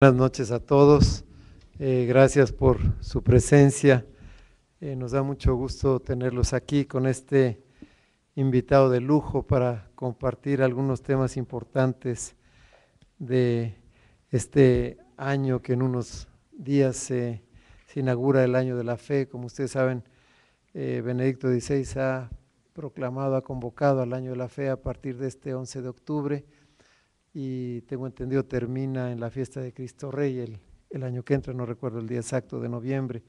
Buenas noches a todos, gracias por su presencia, nos da mucho gusto tenerlos aquí con este invitado de lujo para compartir algunos temas importantes de este año que en unos días se inaugura el año de la fe. Como ustedes saben, Benedicto XVI ha proclamado, ha convocado al año de la fe a partir de este 11 de octubre, y tengo entendido termina en la fiesta de Cristo Rey el año que entra, no recuerdo el día exacto, de noviembre.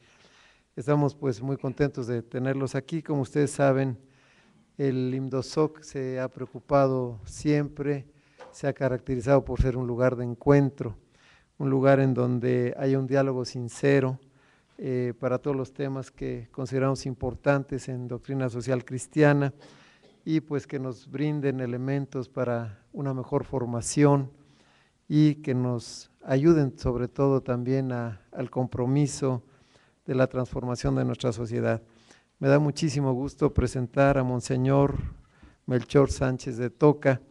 Estamos pues muy contentos de tenerlos aquí. Como ustedes saben, el IMDOSOC se ha preocupado siempre, se ha caracterizado por ser un lugar de encuentro, un lugar en donde haya un diálogo sincero para todos los temas que consideramos importantes en doctrina social cristiana, y pues que nos brinden elementos para una mejor formación y que nos ayuden sobre todo también al compromiso de la transformación de nuestra sociedad. Me da muchísimo gusto presentar a Monseñor Melchor Sánchez de Toca,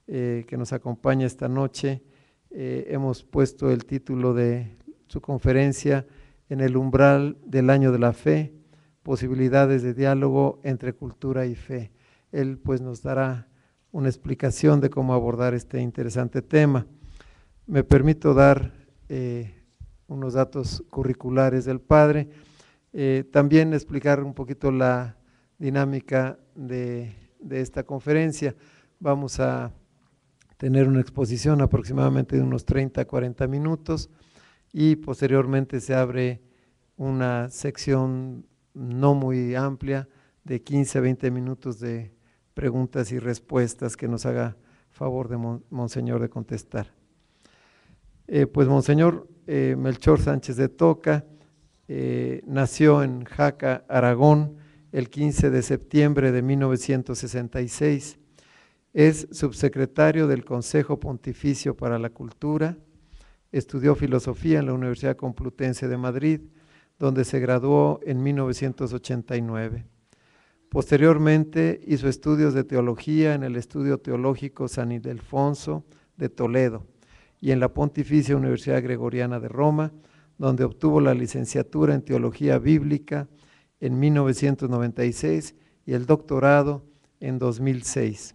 que nos acompaña esta noche. Hemos puesto el título de su conferencia: En el umbral del año de la fe, posibilidades de diálogo entre cultura y fe. Él pues nos dará una explicación de cómo abordar este interesante tema. Me permito dar unos datos curriculares del padre, también explicar un poquito la dinámica de esta conferencia. Vamos a tener una exposición aproximadamente de unos 30 a 40 minutos y posteriormente se abre una sección no muy amplia de 15 a 20 minutos de preguntas y respuestas que nos haga favor de Monseñor de contestar. Pues Monseñor Melchor Sánchez de Toca nació en Jaca, Aragón, el 15 de septiembre de 1966. Es subsecretario del Consejo Pontificio para la Cultura, estudió filosofía en la Universidad Complutense de Madrid, donde se graduó en 1989. Posteriormente hizo estudios de teología en el Estudio Teológico San Ildefonso de Toledo y en la Pontificia Universidad Gregoriana de Roma, donde obtuvo la licenciatura en Teología Bíblica en 1996 y el doctorado en 2006.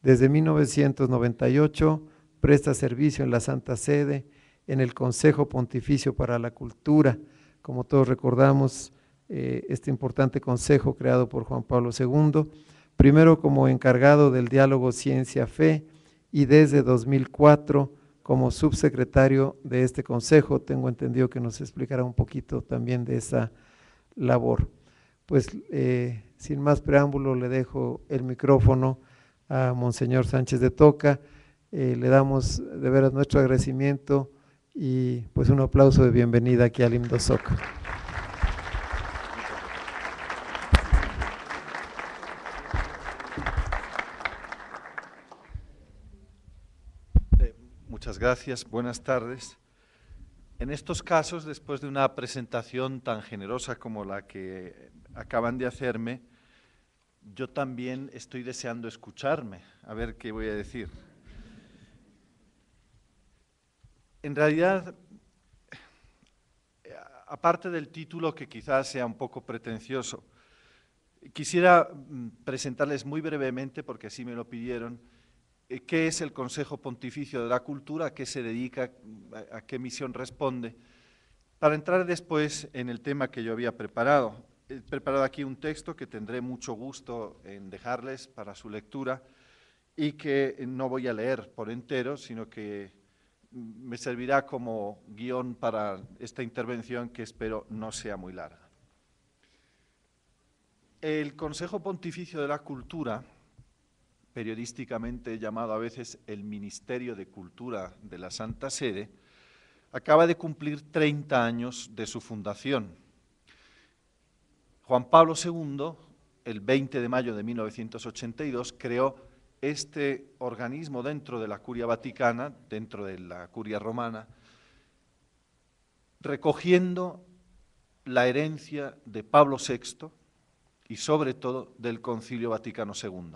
Desde 1998 presta servicio en la Santa Sede, en el Consejo Pontificio para la Cultura. Como todos recordamos, este importante consejo creado por Juan Pablo II, primero como encargado del diálogo ciencia-fe y desde 2004 como subsecretario de este consejo. Tengo entendido que nos explicará un poquito también de esa labor. Pues sin más preámbulo le dejo el micrófono a Monseñor Sánchez de Toca. Le damos de veras nuestro agradecimiento y pues un aplauso de bienvenida aquí al IMDOSOC. Muchas gracias, buenas tardes. En estos casos, después de una presentación tan generosa como la que acaban de hacerme, yo también estoy deseando escucharme, a ver qué voy a decir. En realidad, aparte del título, que quizás sea un poco pretencioso, quisiera presentarles muy brevemente, porque así me lo pidieron, qué es el Consejo Pontificio de la Cultura, a qué se dedica, a qué misión responde, para entrar después en el tema que yo había preparado. He preparado aquí un texto que tendré mucho gusto en dejarles para su lectura y que no voy a leer por entero, sino que me servirá como guión para esta intervención, que espero no sea muy larga. El Consejo Pontificio de la Cultura, periodísticamente llamado a veces el Ministerio de Cultura de la Santa Sede, acaba de cumplir 30 años de su fundación. Juan Pablo II, el 20 de mayo de 1982, creó este organismo dentro de la Curia Vaticana, dentro de la Curia Romana, recogiendo la herencia de Pablo VI y sobre todo del Concilio Vaticano II,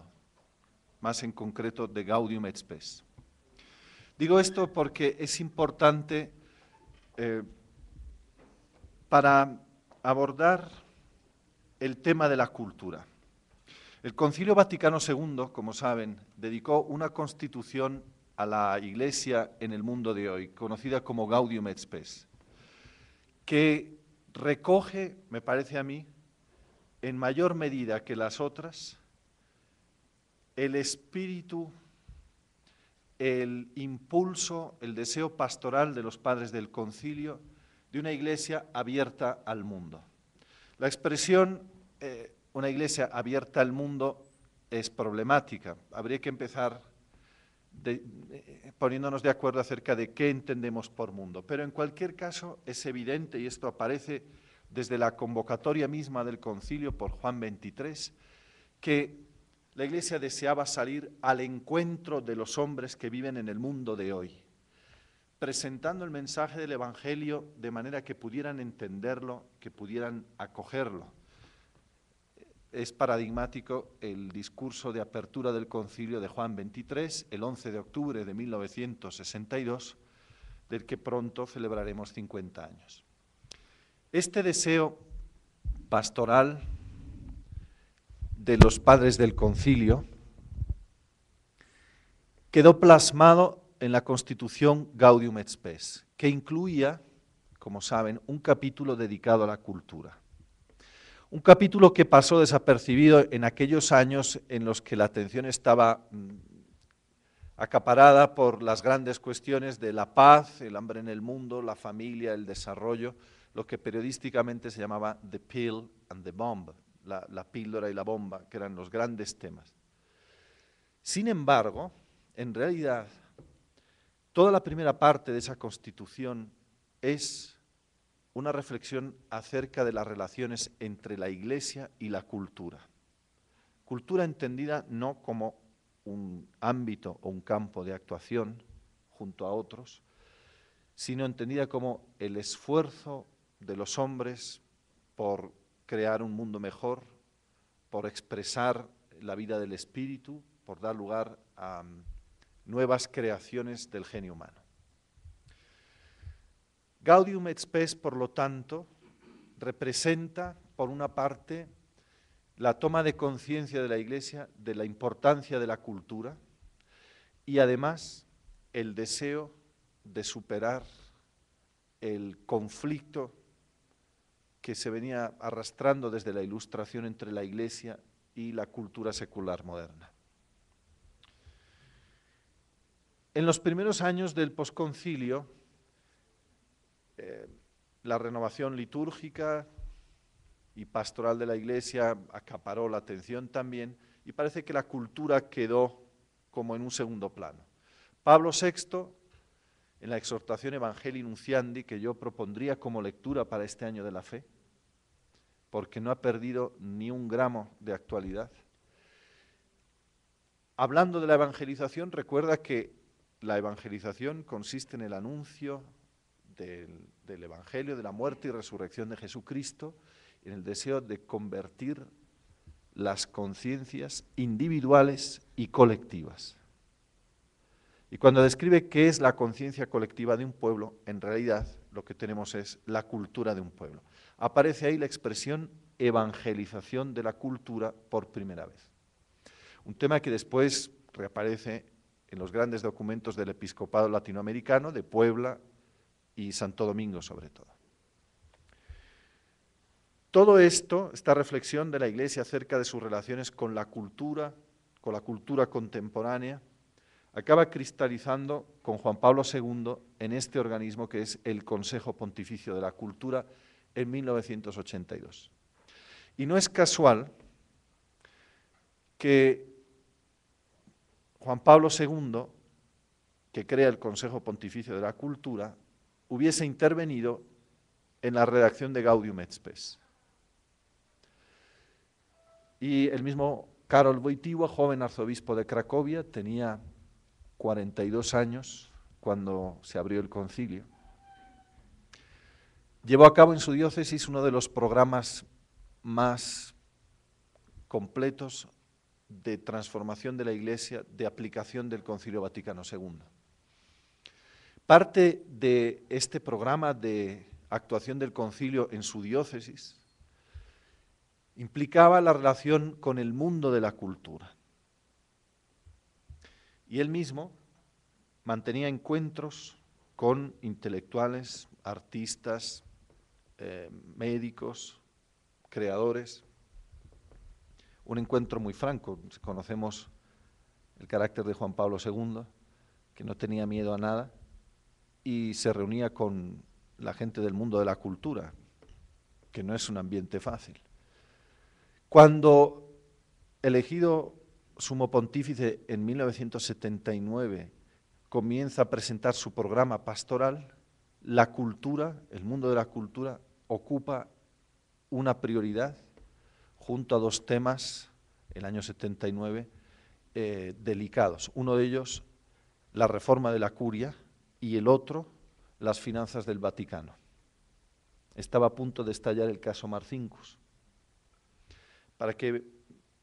más en concreto de Gaudium et Spes. Digo esto porque es importante para abordar el tema de la cultura. El Concilio Vaticano II, como saben, dedicó una constitución a la Iglesia en el mundo de hoy, conocida como Gaudium et Spes, que recoge, me parece a mí, en mayor medida que las otras, el espíritu, el impulso, el deseo pastoral de los padres del concilio de una iglesia abierta al mundo. La expresión una iglesia abierta al mundo es problemática. Habría que empezar poniéndonos de acuerdo acerca de qué entendemos por mundo. Pero en cualquier caso es evidente, y esto aparece desde la convocatoria misma del concilio por Juan XXIII, que la Iglesia deseaba salir al encuentro de los hombres que viven en el mundo de hoy, presentando el mensaje del Evangelio de manera que pudieran entenderlo, que pudieran acogerlo. Es paradigmático el discurso de apertura del concilio de Juan XXIII, el 11 de octubre de 1962, del que pronto celebraremos 50 años. Este deseo pastoral de los padres del concilio quedó plasmado en la Constitución Gaudium et Spes, que incluía, como saben, un capítulo dedicado a la cultura. Un capítulo que pasó desapercibido en aquellos años en los que la atención estaba acaparada por las grandes cuestiones de la paz, el hambre en el mundo, la familia, el desarrollo, lo que periodísticamente se llamaba the pill and the bomb, la píldora y la bomba, que eran los grandes temas. Sin embargo, en realidad, toda la primera parte de esa Constitución es una reflexión acerca de las relaciones entre la Iglesia y la cultura. Cultura entendida no como un ámbito o un campo de actuación junto a otros, sino entendida como el esfuerzo de los hombres por crear un mundo mejor, por expresar la vida del espíritu, por dar lugar a nuevas creaciones del genio humano. Gaudium et Spes, por lo tanto, representa, por una parte, la toma de conciencia de la Iglesia de la importancia de la cultura y además el deseo de superar el conflicto que se venía arrastrando desde la Ilustración entre la Iglesia y la cultura secular moderna. En los primeros años del posconcilio, la renovación litúrgica y pastoral de la Iglesia acaparó la atención también, y parece que la cultura quedó como en un segundo plano. Pablo VI, en la exhortación Evangelii Nunciandi, que yo propondría como lectura para este año de la fe, porque no ha perdido ni un gramo de actualidad, hablando de la evangelización, recuerda que la evangelización consiste en el anuncio del Evangelio, de la muerte y resurrección de Jesucristo, en el deseo de convertir las conciencias individuales y colectivas. Y cuando describe qué es la conciencia colectiva de un pueblo, en realidad lo que tenemos es la cultura de un pueblo. Aparece ahí la expresión evangelización de la cultura por primera vez. Un tema que después reaparece en los grandes documentos del episcopado latinoamericano, de Puebla y Santo Domingo sobre todo. Todo esto, esta reflexión de la Iglesia acerca de sus relaciones con la cultura contemporánea, acaba cristalizando con Juan Pablo II en este organismo que es el Consejo Pontificio de la Cultura en 1982. Y no es casual que Juan Pablo II, que crea el Consejo Pontificio de la Cultura, hubiese intervenido en la redacción de Gaudium et Spes. Y el mismo Karol Wojtyła, joven arzobispo de Cracovia, tenía 42 años cuando se abrió el concilio. Llevó a cabo en su diócesis uno de los programas más completos de transformación de la Iglesia, de aplicación del Concilio Vaticano II. Parte de este programa de actuación del concilio en su diócesis implicaba la relación con el mundo de la cultura. Y él mismo mantenía encuentros con intelectuales, artistas, médicos, creadores. Un encuentro muy franco. Conocemos el carácter de Juan Pablo II, que no tenía miedo a nada y se reunía con la gente del mundo de la cultura, que no es un ambiente fácil. Cuando elegido sumo pontífice en 1979 comienza a presentar su programa pastoral, la cultura, el mundo de la cultura, ocupa una prioridad junto a dos temas, el año 79, delicados. Uno de ellos, la reforma de la curia, y el otro, las finanzas del Vaticano. Estaba a punto de estallar el caso Marcinkus. Para que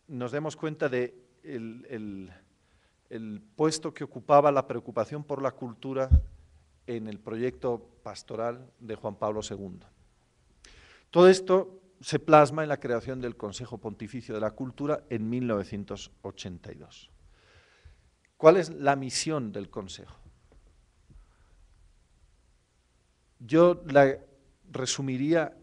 nos demos cuenta de el puesto que ocupaba la preocupación por la cultura en el proyecto pastoral de Juan Pablo II. Todo esto se plasma en la creación del Consejo Pontificio de la Cultura en 1982. ¿Cuál es la misión del Consejo? Yo la resumiría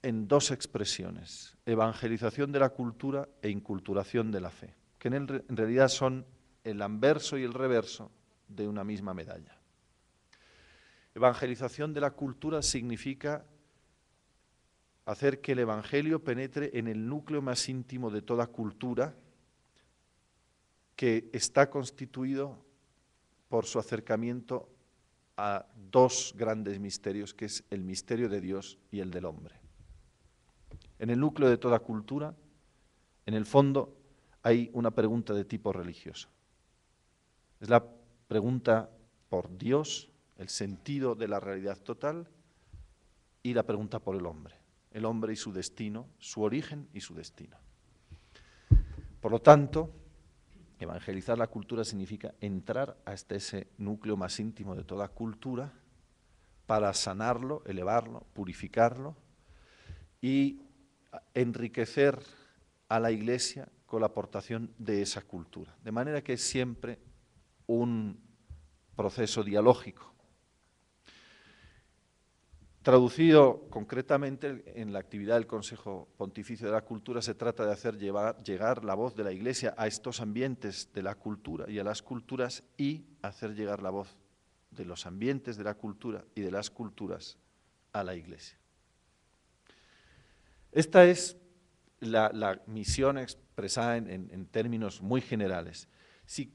en dos expresiones: evangelización de la cultura e inculturación de la fe, que en realidad son el anverso y el reverso de una misma medalla. Evangelización de la cultura significa hacer que el Evangelio penetre en el núcleo más íntimo de toda cultura, que está constituido por su acercamiento a dos grandes misterios, que es el misterio de Dios y el del hombre. En el núcleo de toda cultura, en el fondo, hay una pregunta de tipo religioso. Es la pregunta por Dios, el sentido de la realidad total, y la pregunta por el hombre y su destino, su origen y su destino. Por lo tanto, evangelizar la cultura significa entrar hasta ese núcleo más íntimo de toda cultura para sanarlo, elevarlo, purificarlo y enriquecer a la Iglesia con la aportación de esa cultura. De manera que es siempre un proceso dialógico. Traducido concretamente en la actividad del Consejo Pontificio de la Cultura, se trata de hacer llegar la voz de la Iglesia a estos ambientes de la cultura y a las culturas, y hacer llegar la voz de los ambientes de la cultura y de las culturas a la Iglesia. Esta es la misión expresada en términos muy generales. Si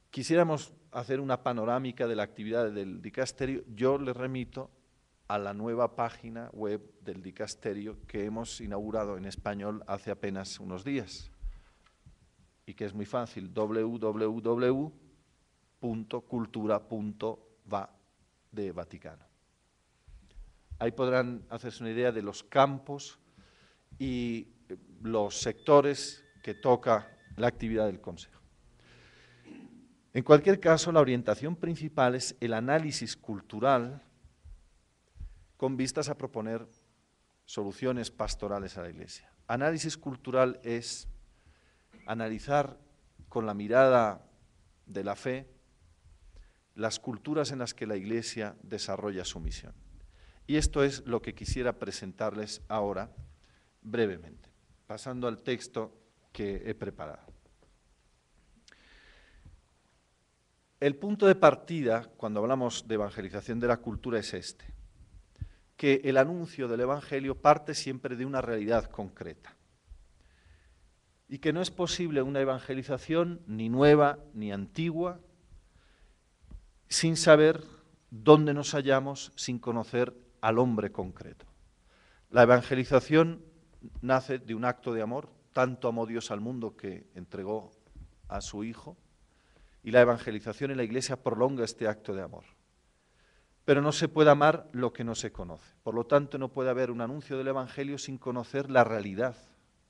quisiéramos hacer una panorámica de la actividad del dicasterio, yo les remito a la nueva página web del dicasterio que hemos inaugurado en español hace apenas unos días y que es muy fácil: www.cultura.va de Vaticano. Ahí podrán hacerse una idea de los campos y los sectores que toca la actividad del Consejo. En cualquier caso, la orientación principal es el análisis cultural con vistas a proponer soluciones pastorales a la Iglesia. Análisis cultural es analizar con la mirada de la fe las culturas en las que la Iglesia desarrolla su misión. Y esto es lo que quisiera presentarles ahora brevemente, pasando al texto que he preparado. El punto de partida, cuando hablamos de evangelización de la cultura, es este: que el anuncio del Evangelio parte siempre de una realidad concreta y que no es posible una evangelización ni nueva ni antigua sin saber dónde nos hallamos, sin conocer al hombre concreto. La evangelización nace de un acto de amor. Tanto amó Dios al mundo que entregó a su Hijo, y la evangelización en la Iglesia prolonga este acto de amor. Pero no se puede amar lo que no se conoce. Por lo tanto, no puede haber un anuncio del Evangelio sin conocer la realidad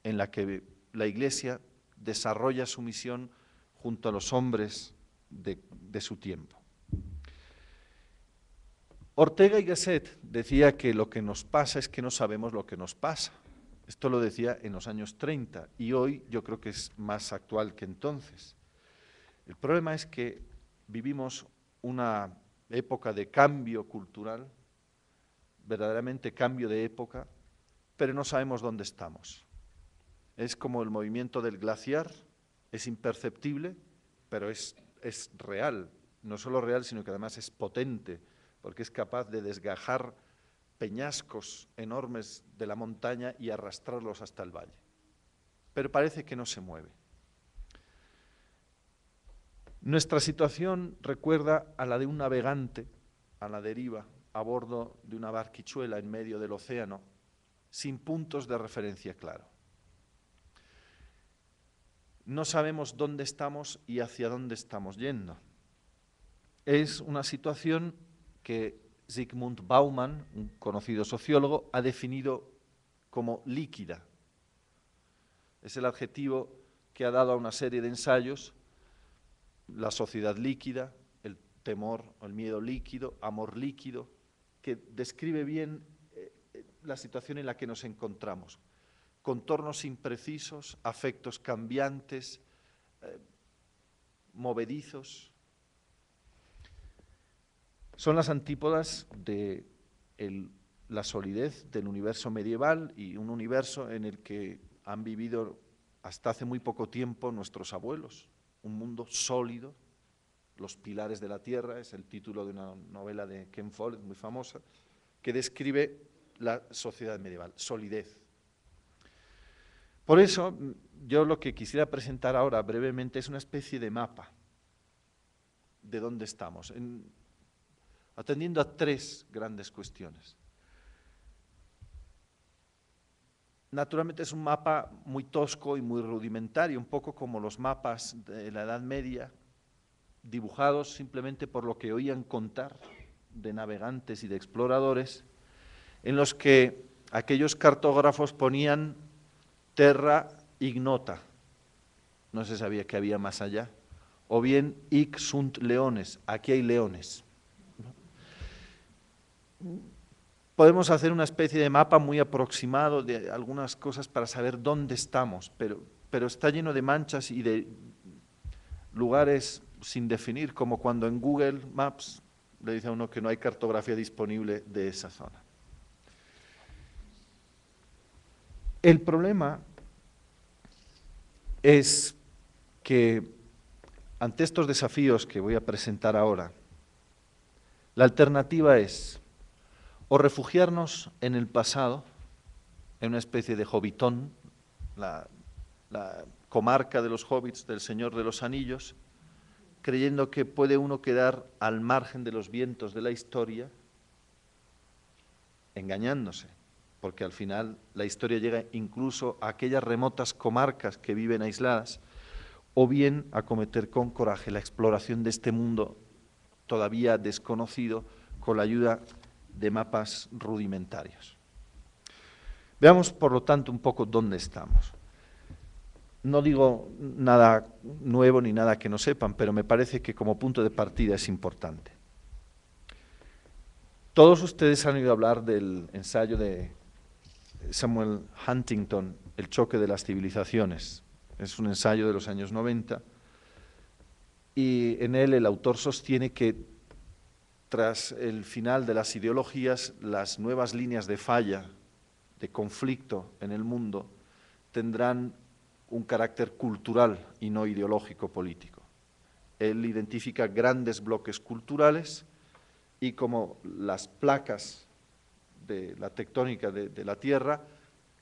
en la que la Iglesia desarrolla su misión junto a los hombres de su tiempo. Ortega y Gasset decía que lo que nos pasa es que no sabemos lo que nos pasa. Esto lo decía en los años 30 y hoy yo creo que es más actual que entonces. El problema es que vivimos una época de cambio cultural, verdaderamente cambio de época, pero no sabemos dónde estamos. Es como el movimiento del glaciar, es imperceptible, pero es real. No solo real, sino que además es potente, porque es capaz de desgajar peñascos enormes de la montaña y arrastrarlos hasta el valle. Pero parece que no se mueve. Nuestra situación recuerda a la de un navegante a la deriva, a bordo de una barquichuela en medio del océano, sin puntos de referencia claro. No sabemos dónde estamos y hacia dónde estamos yendo. Es una situación que Zygmunt Bauman, un conocido sociólogo, ha definido como líquida. Es el adjetivo que ha dado a una serie de ensayos: la sociedad líquida, el temor o el miedo líquido, amor líquido, que describe bien la situación en la que nos encontramos. Contornos imprecisos, afectos cambiantes, movedizos. Son las antípodas de la solidez del universo medieval y un universo en el que han vivido hasta hace muy poco tiempo nuestros abuelos. Un mundo sólido, los pilares de la tierra, es el título de una novela de Ken Follett muy famosa, que describe la sociedad medieval, solidez. Por eso, yo lo que quisiera presentar ahora brevemente es una especie de mapa de dónde estamos, atendiendo a tres grandes cuestiones. Naturalmente es un mapa muy tosco y muy rudimentario, un poco como los mapas de la Edad Media, dibujados simplemente por lo que oían contar de navegantes y de exploradores, en los que aquellos cartógrafos ponían terra ignota, no se sabía que había más allá, o bien hic sunt leones, aquí hay leones. Podemos hacer una especie de mapa muy aproximado de algunas cosas para saber dónde estamos, pero está lleno de manchas y de lugares sin definir, como cuando en Google Maps le dice a uno que no hay cartografía disponible de esa zona. El problema es que ante estos desafíos que voy a presentar ahora, la alternativa es o refugiarnos en el pasado, en una especie de hobbitón, la comarca de los hobbits del Señor de los Anillos, creyendo que puede uno quedar al margen de los vientos de la historia, engañándose, porque al final la historia llega incluso a aquellas remotas comarcas que viven aisladas, o bien acometer con coraje la exploración de este mundo todavía desconocido con la ayuda de mapas rudimentarios. Veamos, por lo tanto, un poco dónde estamos. No digo nada nuevo ni nada que no sepan, pero me parece que como punto de partida es importante. Todos ustedes han oído hablar del ensayo de Samuel Huntington, El choque de las civilizaciones. Es un ensayo de los años 90 y en él el autor sostiene que tras el final de las ideologías, las nuevas líneas de falla, de conflicto en el mundo, tendrán un carácter cultural y no ideológico político. Él identifica grandes bloques culturales y como las placas de la tectónica de la Tierra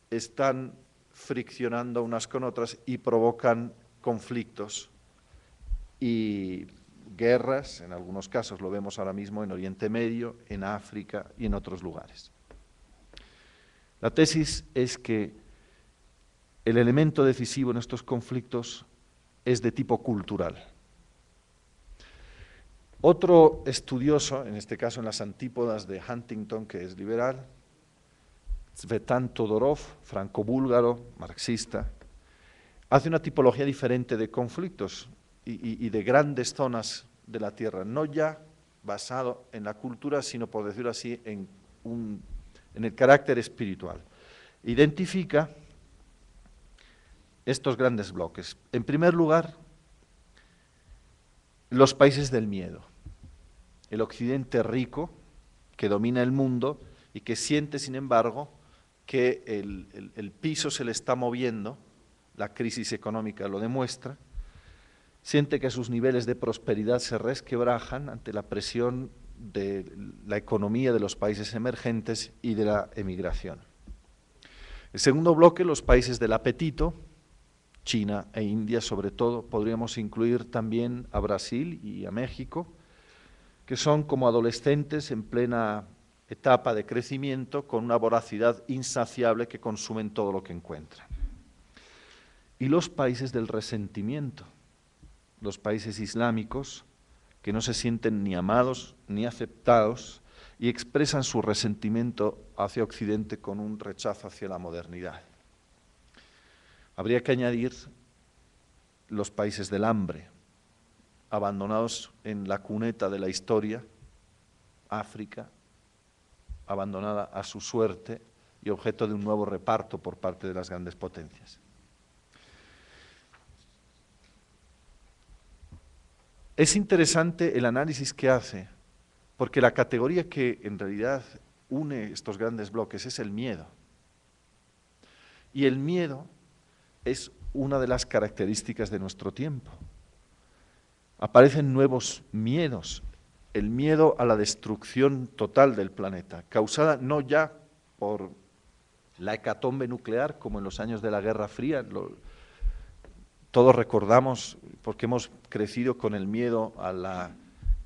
están friccionando unas con otras y provocan conflictos y guerras, en algunos casos lo vemos ahora mismo en Oriente Medio, en África y en otros lugares. La tesis es que el elemento decisivo en estos conflictos es de tipo cultural. Otro estudioso, en este caso en las antípodas de Huntington, que es liberal, Tzvetan Todorov, franco-búlgaro, marxista, hace una tipología diferente de conflictos y de grandes zonas de la Tierra, no ya basado en la cultura, sino, por decirlo así, en el carácter espiritual. Identifica estos grandes bloques. En primer lugar, los países del miedo. El occidente rico, que domina el mundo y que siente, sin embargo, que el piso se le está moviendo, la crisis económica lo demuestra, siente que sus niveles de prosperidad se resquebrajan ante la presión de la economía de los países emergentes y de la emigración. El segundo bloque, los países del apetito, China e India sobre todo, podríamos incluir también a Brasil y a México, que son como adolescentes en plena etapa de crecimiento con una voracidad insaciable que consumen todo lo que encuentran. Y los países del resentimiento, los países islámicos, que no se sienten ni amados ni aceptados y expresan su resentimiento hacia Occidente con un rechazo hacia la modernidad. Habría que añadir los países del hambre, abandonados en la cuneta de la historia, África, abandonada a su suerte y objeto de un nuevo reparto por parte de las grandes potencias. Es interesante el análisis que hace, porque la categoría que en realidad une estos grandes bloques es el miedo. Y el miedo es una de las características de nuestro tiempo. Aparecen nuevos miedos, el miedo a la destrucción total del planeta, causada no ya por la hecatombe nuclear, como en los años de la Guerra Fría. Todos recordamos, porque hemos crecido con el miedo a la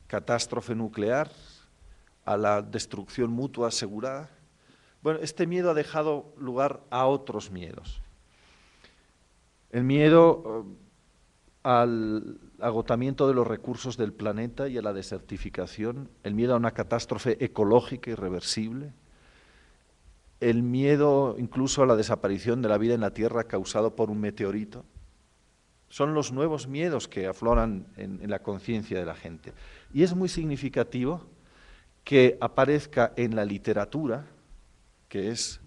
catástrofe nuclear, a la destrucción mutua asegurada. Bueno, este miedo ha dejado lugar a otros miedos. El miedo al agotamiento de los recursos del planeta y a la desertificación, el miedo a una catástrofe ecológica irreversible, el miedo incluso a la desaparición de la vida en la Tierra causado por un meteorito. Son los nuevos miedos que afloran en la conciencia de la gente. Y es muy significativo que aparezca en la literatura, que es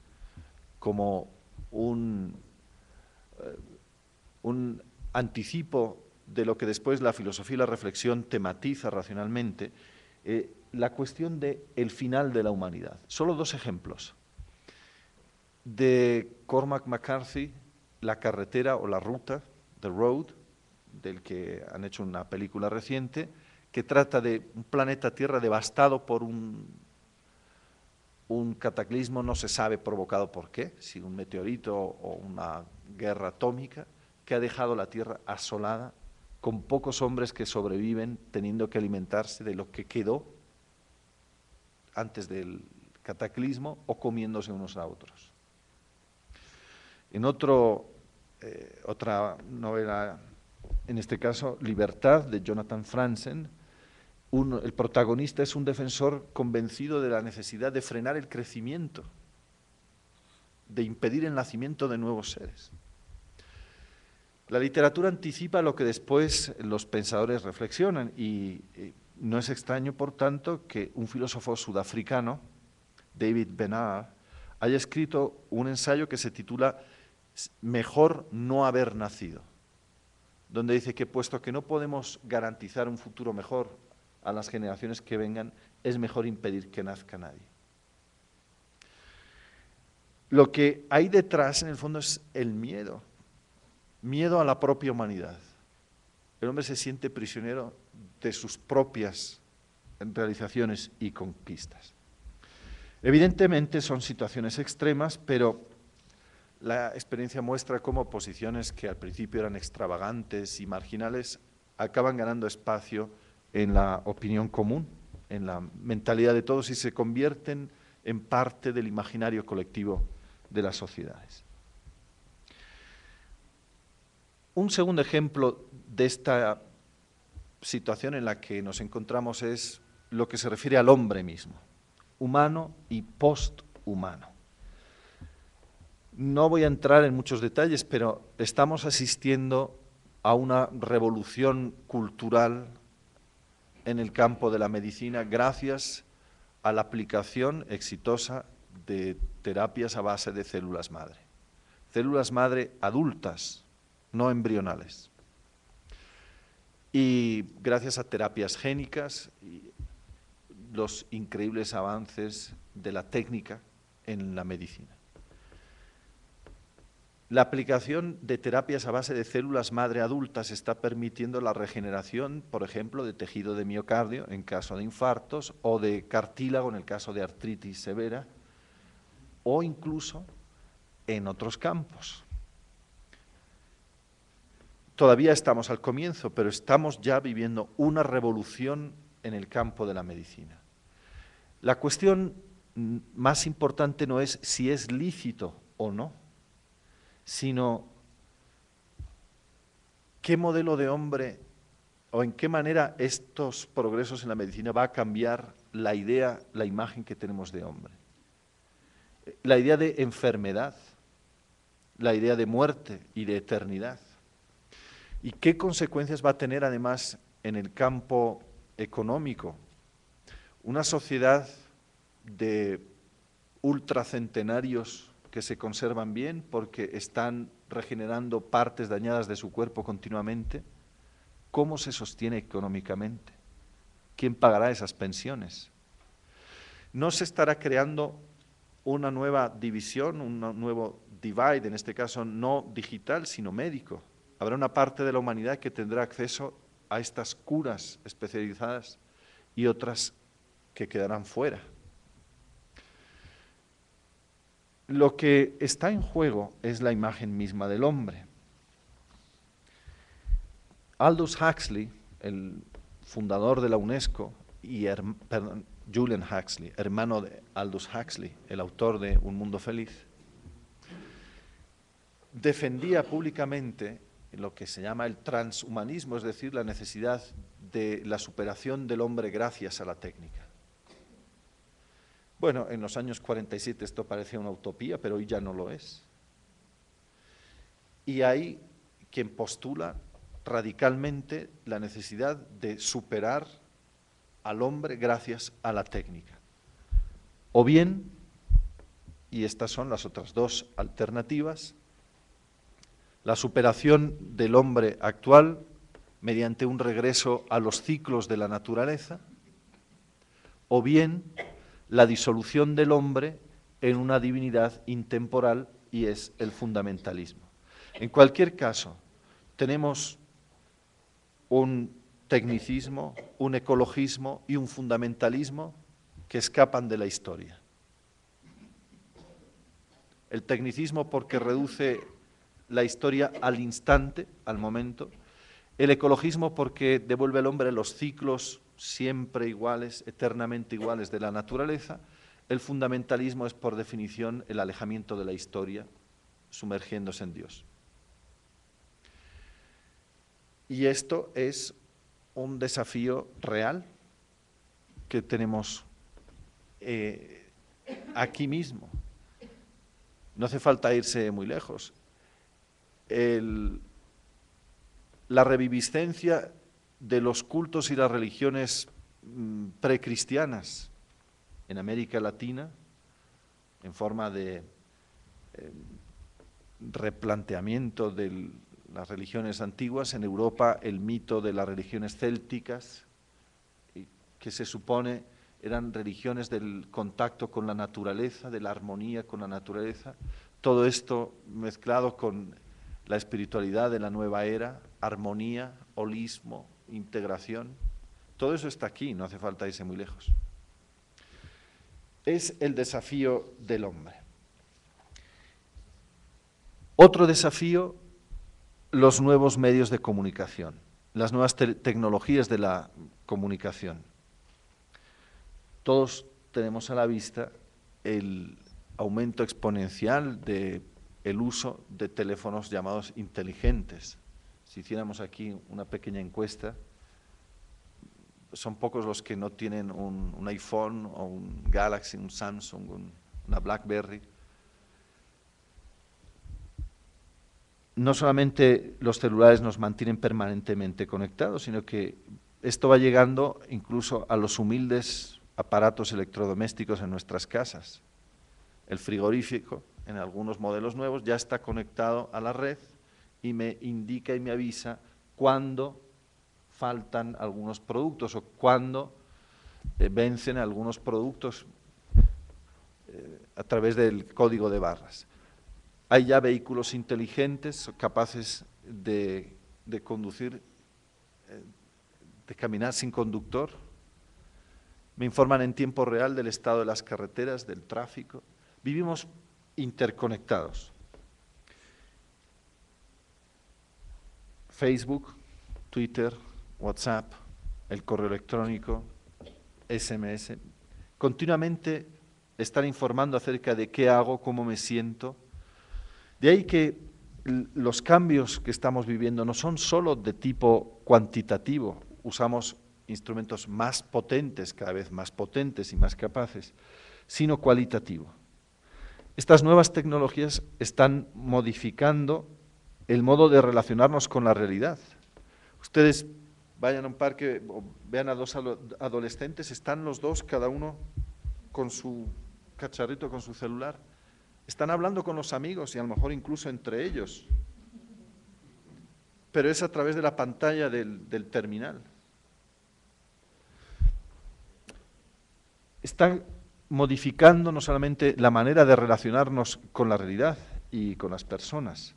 como un anticipo de lo que después la filosofía y la reflexión tematiza racionalmente, la cuestión del final de la humanidad. Solo dos ejemplos. De Cormac McCarthy, La carretera o la ruta, The Road, del que han hecho una película reciente, que trata de un planeta Tierra devastado por un cataclismo, no se sabe provocado por qué, si un meteorito o una guerra atómica, que ha dejado la Tierra asolada, con pocos hombres que sobreviven, teniendo que alimentarse de lo que quedó antes del cataclismo o comiéndose unos a otros. En otra novela, en este caso, Libertad, de Jonathan Franzen, el protagonista es un defensor convencido de la necesidad de frenar el crecimiento, de impedir el nacimiento de nuevos seres. La literatura anticipa lo que después los pensadores reflexionan y no es extraño, por tanto, que un filósofo sudafricano, David Benard, haya escrito un ensayo que se titula Mejor no haber nacido, donde dice que puesto que no podemos garantizar un futuro mejor a las generaciones que vengan, es mejor impedir que nazca nadie. Lo que hay detrás, en el fondo, es el miedo. Miedo a la propia humanidad. El hombre se siente prisionero de sus propias realizaciones y conquistas. Evidentemente son situaciones extremas, pero la experiencia muestra cómo posiciones que al principio eran extravagantes y marginales acaban ganando espacio en la opinión común, en la mentalidad de todos y se convierten en parte del imaginario colectivo de las sociedades. Un segundo ejemplo de esta situación en la que nos encontramos es lo que se refiere al hombre mismo, humano y posthumano. No voy a entrar en muchos detalles, pero estamos asistiendo a una revolución cultural en el campo de la medicina gracias a la aplicación exitosa de terapias a base de células madre adultas, no embrionales. Y gracias a terapias génicas y los increíbles avances de la técnica en la medicina. La aplicación de terapias a base de células madre adultas está permitiendo la regeneración, por ejemplo, de tejido de miocardio en caso de infartos o de cartílago en el caso de artritis severa o incluso en otros campos. Todavía estamos al comienzo, pero estamos ya viviendo una revolución en el campo de la medicina. La cuestión más importante no es si es lícito o no, sino qué modelo de hombre o en qué manera estos progresos en la medicina va a cambiar la idea, la imagen que tenemos de hombre. La idea de enfermedad, la idea de muerte y de eternidad. ¿Y qué consecuencias va a tener además en el campo económico? Una sociedad de ultracentenarios que se conservan bien porque están regenerando partes dañadas de su cuerpo continuamente, ¿cómo se sostiene económicamente? ¿Quién pagará esas pensiones? ¿No se estará creando una nueva división, un nuevo divide, en este caso no digital, sino médico? Habrá una parte de la humanidad que tendrá acceso a estas curas especializadas y otras que quedarán fuera. Lo que está en juego es la imagen misma del hombre. Aldous Huxley, el fundador de la UNESCO, y Julian Huxley, hermano de Aldous Huxley, el autor de Un Mundo Feliz, defendía públicamente lo que se llama el transhumanismo, es decir, la necesidad de la superación del hombre gracias a la técnica. Bueno, en los años 47 esto parecía una utopía, pero hoy ya no lo es. Y hay quien postula radicalmente la necesidad de superar al hombre gracias a la técnica. O bien, y estas son las otras dos alternativas, la superación del hombre actual mediante un regreso a los ciclos de la naturaleza, o bien la disolución del hombre en una divinidad intemporal, y es el fundamentalismo. En cualquier caso, tenemos un tecnicismo, un ecologismo y un fundamentalismo que escapan de la historia. El tecnicismo porque reduce la historia al instante, al momento. El ecologismo porque devuelve al hombre los ciclos siempre iguales, eternamente iguales de la naturaleza. El fundamentalismo es por definición el alejamiento de la historia, sumergiéndose en Dios. Y esto es un desafío real que tenemos aquí mismo. No hace falta irse muy lejos. La reviviscencia de los cultos y las religiones precristianas en América Latina, en forma de replanteamiento de las religiones antiguas, en Europa el mito de las religiones célticas, que se supone eran religiones del contacto con la naturaleza, de la armonía con la naturaleza, todo esto mezclado con la espiritualidad de la nueva era, armonía, holismo, integración, todo eso está aquí, no hace falta irse muy lejos. Es el desafío del hombre. Otro desafío, los nuevos medios de comunicación, las nuevas tecnologías de la comunicación. Todos tenemos a la vista el aumento exponencial del uso de teléfonos llamados inteligentes. Si hiciéramos aquí una pequeña encuesta, son pocos los que no tienen un iPhone o un Galaxy, un Samsung, una BlackBerry. No solamente los celulares nos mantienen permanentemente conectados, sino que Esto va llegando incluso a los humildes aparatos electrodomésticos en nuestras casas. El frigorífico, en algunos modelos nuevos, ya está conectado a la red y me indica y me avisa cuándo faltan algunos productos o cuándo vencen algunos productos a través del código de barras. Hay ya vehículos inteligentes capaces de conducir, de caminar sin conductor. Me informan en tiempo real del estado de las carreteras, del tráfico. Vivimos interconectados. Facebook, Twitter, WhatsApp, el correo electrónico, SMS. Continuamente están informando acerca de qué hago, cómo me siento. De ahí que los cambios que estamos viviendo no son solo de tipo cuantitativo. Usamos instrumentos más potentes, cada vez más potentes y más capaces, sino cualitativo. Estas nuevas tecnologías están modificando el modo de relacionarnos con la realidad. Ustedes vayan a un parque o vean a dos adolescentes, están los dos, cada uno con su cacharrito, con su celular. Están hablando con los amigos y a lo mejor incluso entre ellos. Pero es a través de la pantalla del terminal. Están modificando no solamente la manera de relacionarnos con la realidad y con las personas,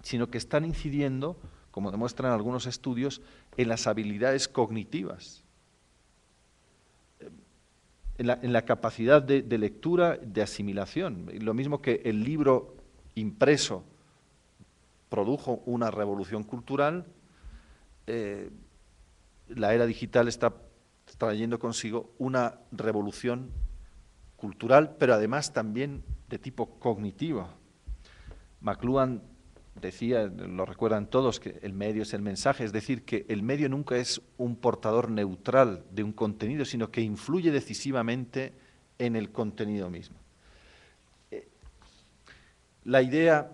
sino que están incidiendo, como demuestran algunos estudios, en las habilidades cognitivas, en la capacidad de lectura, de asimilación. Lo mismo que el libro impreso produjo una revolución cultural, la era digital está trayendo consigo una revolución cultural, pero además también de tipo cognitivo. McLuhan decía, lo recuerdan todos, que el medio es el mensaje, es decir, que el medio nunca es un portador neutral de un contenido, sino que influye decisivamente en el contenido mismo. La idea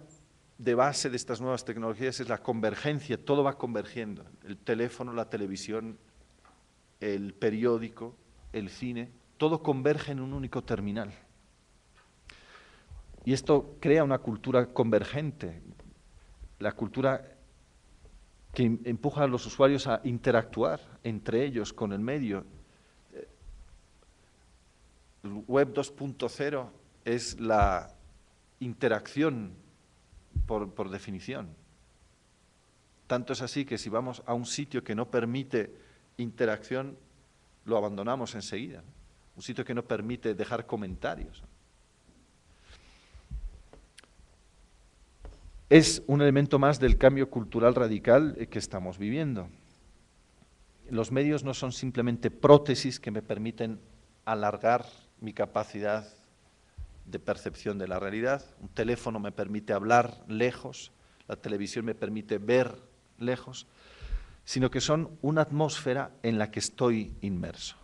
de base de estas nuevas tecnologías es la convergencia, todo va convergiendo, el teléfono, la televisión, el periódico, el cine, todo converge en un único terminal. Y esto crea una cultura convergente, la cultura que empuja a los usuarios a interactuar entre ellos con el medio. El Web 2.0 es la interacción por definición. Tanto es así que si vamos a un sitio que no permite interacción, lo abandonamos enseguida. Un sitio que no permite dejar comentarios. Es un elemento más del cambio cultural radical que estamos viviendo. Los medios no son simplemente prótesis que me permiten alargar mi capacidad de percepción de la realidad. Un teléfono me permite hablar lejos, la televisión me permite ver lejos, sino que son una atmósfera en la que estoy inmerso.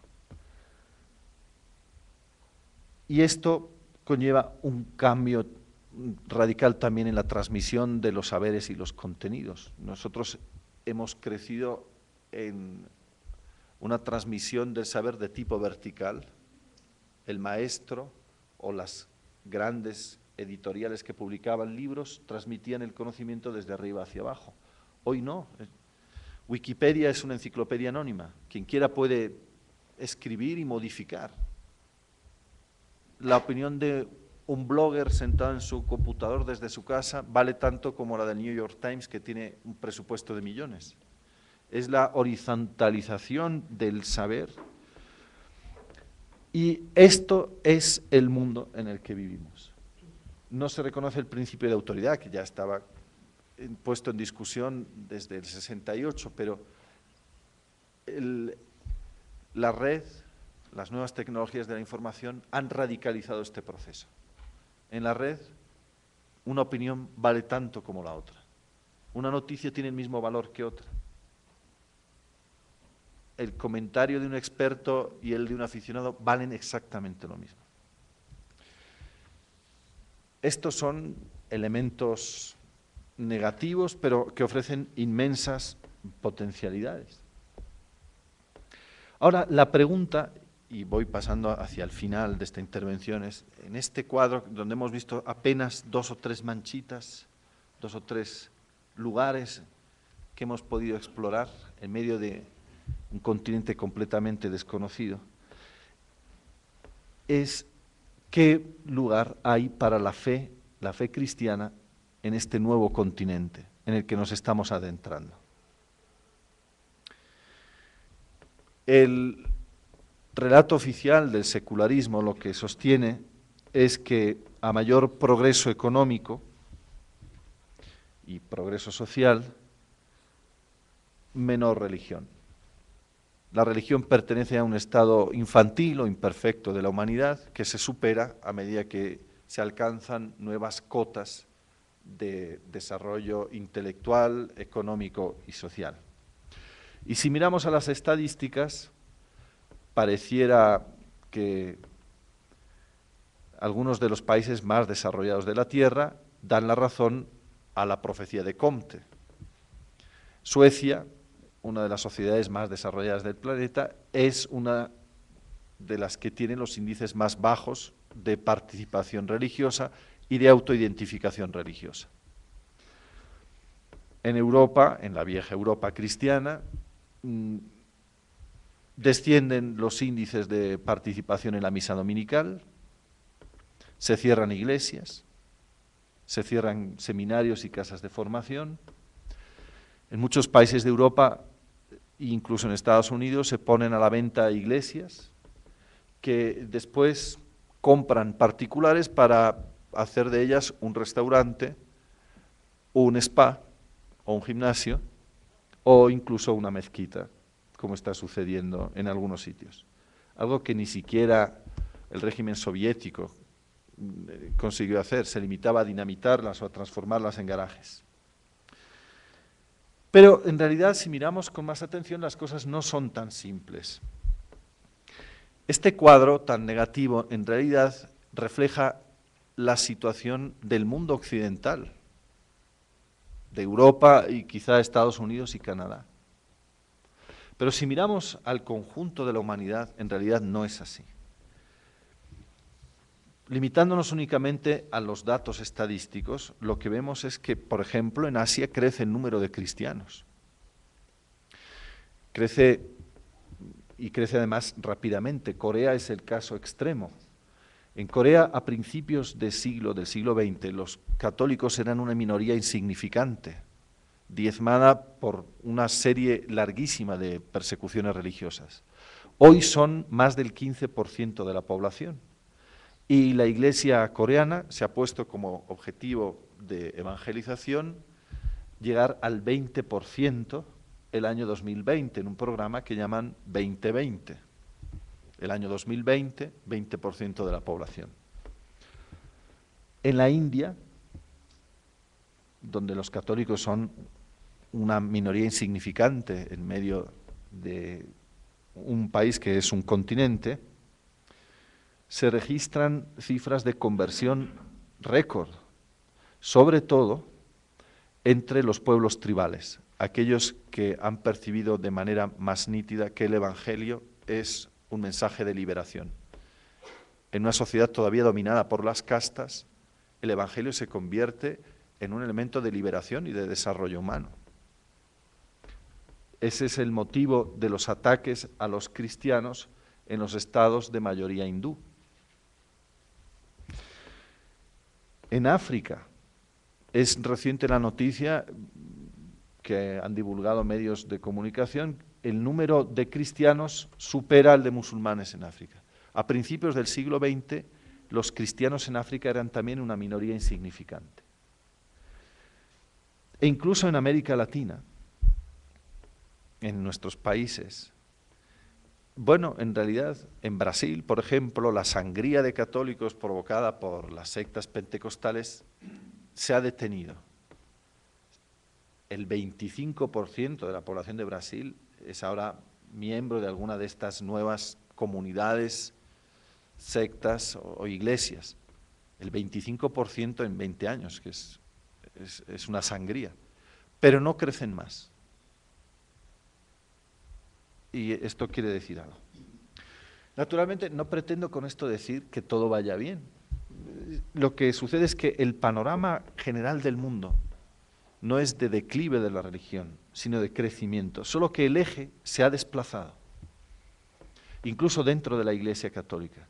Y esto conlleva un cambio radical también en la transmisión de los saberes y los contenidos. Nosotros hemos crecido en una transmisión del saber de tipo vertical. El maestro o las grandes editoriales que publicaban libros transmitían el conocimiento desde arriba hacia abajo. Hoy no. Wikipedia es una enciclopedia anónima. Quien quiera puede escribir y modificar. La opinión de un blogger sentado en su computador desde su casa vale tanto como la del New York Times, que tiene un presupuesto de millones. Es la horizontalización del saber. Y esto es el mundo en el que vivimos. No se reconoce el principio de autoridad, que ya estaba puesto en discusión desde el 68, pero la red, las nuevas tecnologías de la información han radicalizado este proceso. En la red, una opinión vale tanto como la otra. Una noticia tiene el mismo valor que otra. El comentario de un experto y el de un aficionado valen exactamente lo mismo. Estos son elementos negativos, pero que ofrecen inmensas potencialidades. Ahora, la pregunta, y voy pasando hacia el final de esta intervención, es, en este cuadro donde hemos visto apenas 2 o 3 manchitas, 2 o 3 lugares que hemos podido explorar en medio de un continente completamente desconocido, es qué lugar hay para la fe cristiana en este nuevo continente en el que nos estamos adentrando. El relato oficial del secularismo lo que sostiene es que a mayor progreso económico y progreso social, menor religión. La religión pertenece a un estado infantil o imperfecto de la humanidad que se supera a medida que se alcanzan nuevas cotas de desarrollo intelectual, económico y social. Y si miramos a las estadísticas, pareciera que algunos de los países más desarrollados de la Tierra dan la razón a la profecía de Comte. Suecia, una de las sociedades más desarrolladas del planeta, es una de las que tiene los índices más bajos de participación religiosa y de autoidentificación religiosa. En Europa, en la vieja Europa cristiana, descienden los índices de participación en la misa dominical, se cierran iglesias, se cierran seminarios y casas de formación. En muchos países de Europa, incluso en Estados Unidos, se ponen a la venta iglesias que después compran particulares para hacer de ellas un restaurante, un spa o un gimnasio o incluso una mezquita, como está sucediendo en algunos sitios. Algo que ni siquiera el régimen soviético consiguió hacer, se limitaba a dinamitarlas o a transformarlas en garajes. Pero en realidad, si miramos con más atención, las cosas no son tan simples. Este cuadro tan negativo, en realidad, refleja la situación del mundo occidental, de Europa y quizá Estados Unidos y Canadá. Pero si miramos al conjunto de la humanidad, en realidad no es así. Limitándonos únicamente a los datos estadísticos, lo que vemos es que, por ejemplo, en Asia crece el número de cristianos. Crece además rápidamente. Corea es el caso extremo. En Corea, a principios del siglo XX, los católicos eran una minoría insignificante, diezmada por una serie larguísima de persecuciones religiosas. Hoy son más del 15% de la población. Y la Iglesia coreana se ha puesto como objetivo de evangelización llegar al 20% el año 2020, en un programa que llaman 2020. El año 2020, 20% de la población. En la India, donde los católicos son una minoría insignificante en medio de un país que es un continente, se registran cifras de conversión récord, sobre todo entre los pueblos tribales, aquellos que han percibido de manera más nítida que el Evangelio es un mensaje de liberación. En una sociedad todavía dominada por las castas, el Evangelio se convierte en un elemento de liberación y de desarrollo humano. Ese es el motivo de los ataques a los cristianos en los estados de mayoría hindú. En África, es reciente la noticia que han divulgado medios de comunicación, el número de cristianos supera al de musulmanes en África. A principios del siglo XX, los cristianos en África eran también una minoría insignificante. E incluso en América Latina, en nuestros países, bueno, en realidad, en Brasil, por ejemplo, la sangría de católicos provocada por las sectas pentecostales se ha detenido. El 25% de la población de Brasil es ahora miembro de alguna de estas nuevas comunidades, sectas o iglesias. El 25% en 20 años, que es una sangría. Pero no crecen más. y esto quiere decir algo. Naturalmente, no pretendo con esto decir que todo vaya bien. Lo que sucede es que el panorama general del mundo no es de declive de la religión, sino de crecimiento, solo que el eje se ha desplazado, incluso dentro de la Iglesia católica.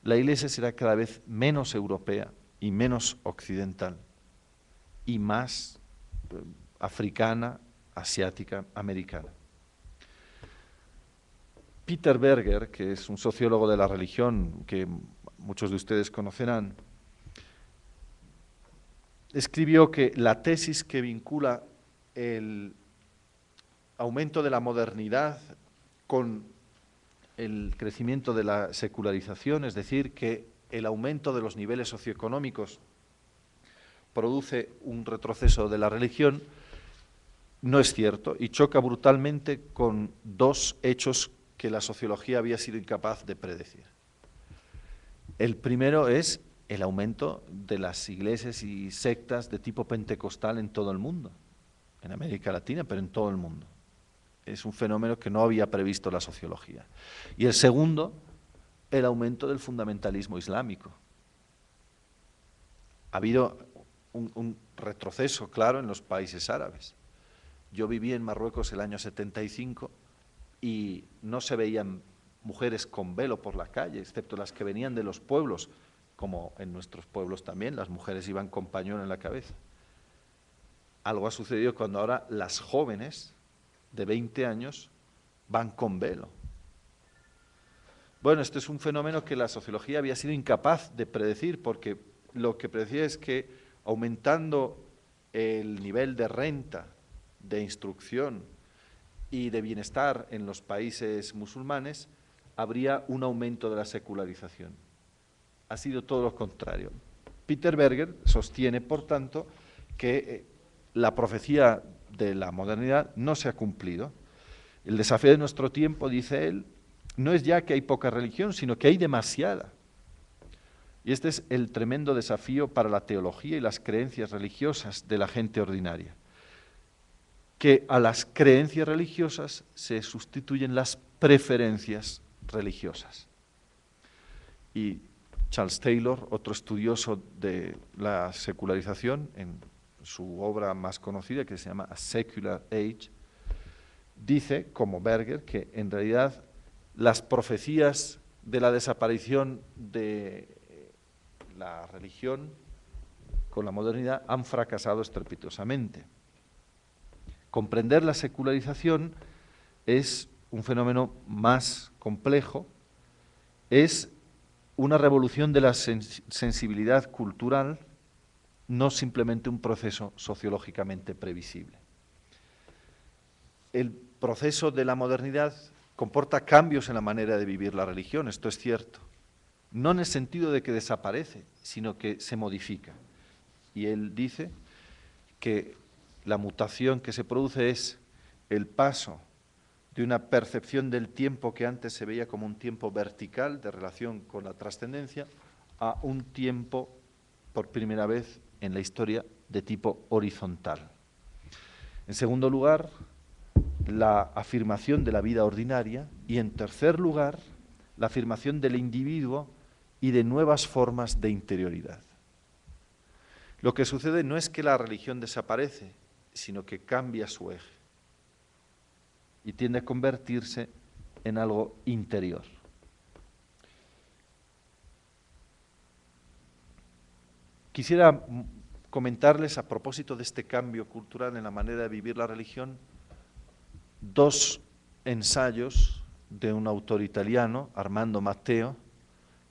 La Iglesia será cada vez menos europea y menos occidental, y más africana, asiática, americana. Peter Berger, que es un sociólogo de la religión que muchos de ustedes conocerán, escribió que la tesis que vincula el aumento de la modernidad con el crecimiento de la secularización, es decir, que el aumento de los niveles socioeconómicos produce un retroceso de la religión, no es cierto y choca brutalmente con dos hechos que la sociología había sido incapaz de predecir. El primero es el aumento de las iglesias y sectas de tipo pentecostal en todo el mundo, en América Latina, pero en todo el mundo. Es un fenómeno que no había previsto la sociología. Y el segundo, el aumento del fundamentalismo islámico. Ha habido un retroceso claro en los países árabes. Yo viví en Marruecos el año 75 y no se veían mujeres con velo por la calle, excepto las que venían de los pueblos, como en nuestros pueblos también, las mujeres iban con pañuelo en la cabeza. Algo ha sucedido cuando ahora las jóvenes de 20 años van con velo. Bueno, este es un fenómeno que la sociología había sido incapaz de predecir, porque lo que predecía es que aumentando el nivel de renta, de instrucción y de bienestar en los países musulmanes, habría un aumento de la secularización. Ha sido todo lo contrario. Peter Berger sostiene, por tanto, que la profecía de la modernidad no se ha cumplido. El desafío de nuestro tiempo, dice él, no es ya que hay poca religión, sino que hay demasiada. Y este es el tremendo desafío para la teología y las creencias religiosas de la gente ordinaria. Que a las creencias religiosas se sustituyen las preferencias religiosas. Y Charles Taylor, otro estudioso de la secularización, en su obra más conocida, que se llama A Secular Age, dice, como Berger, que en realidad las profecías de la desaparición de la religión con la modernidad han fracasado estrepitosamente. Comprender la secularización es un fenómeno más complejo, es una revolución de la sensibilidad cultural, no simplemente un proceso sociológicamente previsible. El proceso de la modernidad comporta cambios en la manera de vivir la religión, esto es cierto, no en el sentido de que desaparece, sino que se modifica. Y él dice que la mutación que se produce es el paso de una percepción del tiempo que antes se veía como un tiempo vertical de relación con la trascendencia a un tiempo, por primera vez en la historia, de tipo horizontal. En segundo lugar, la afirmación de la vida ordinaria y, en tercer lugar, la afirmación del individuo y de nuevas formas de interioridad. Lo que sucede no es que la religión desaparece, sino que cambia su eje y tiende a convertirse en algo interior. Quisiera comentarles, a propósito de este cambio cultural en la manera de vivir la religión, dos ensayos de un autor italiano, Armando Matteo,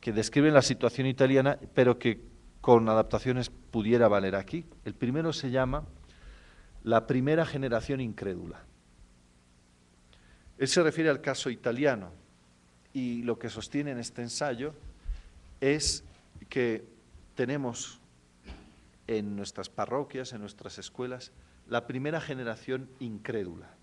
que describen la situación italiana, pero que con adaptaciones pudiera valer aquí. El primero se llama La primera generación incrédula. Él se refiere al caso italiano y lo que sostiene en este ensayo es que tenemos en nuestras parroquias, en nuestras escuelas, la primera generación incrédula.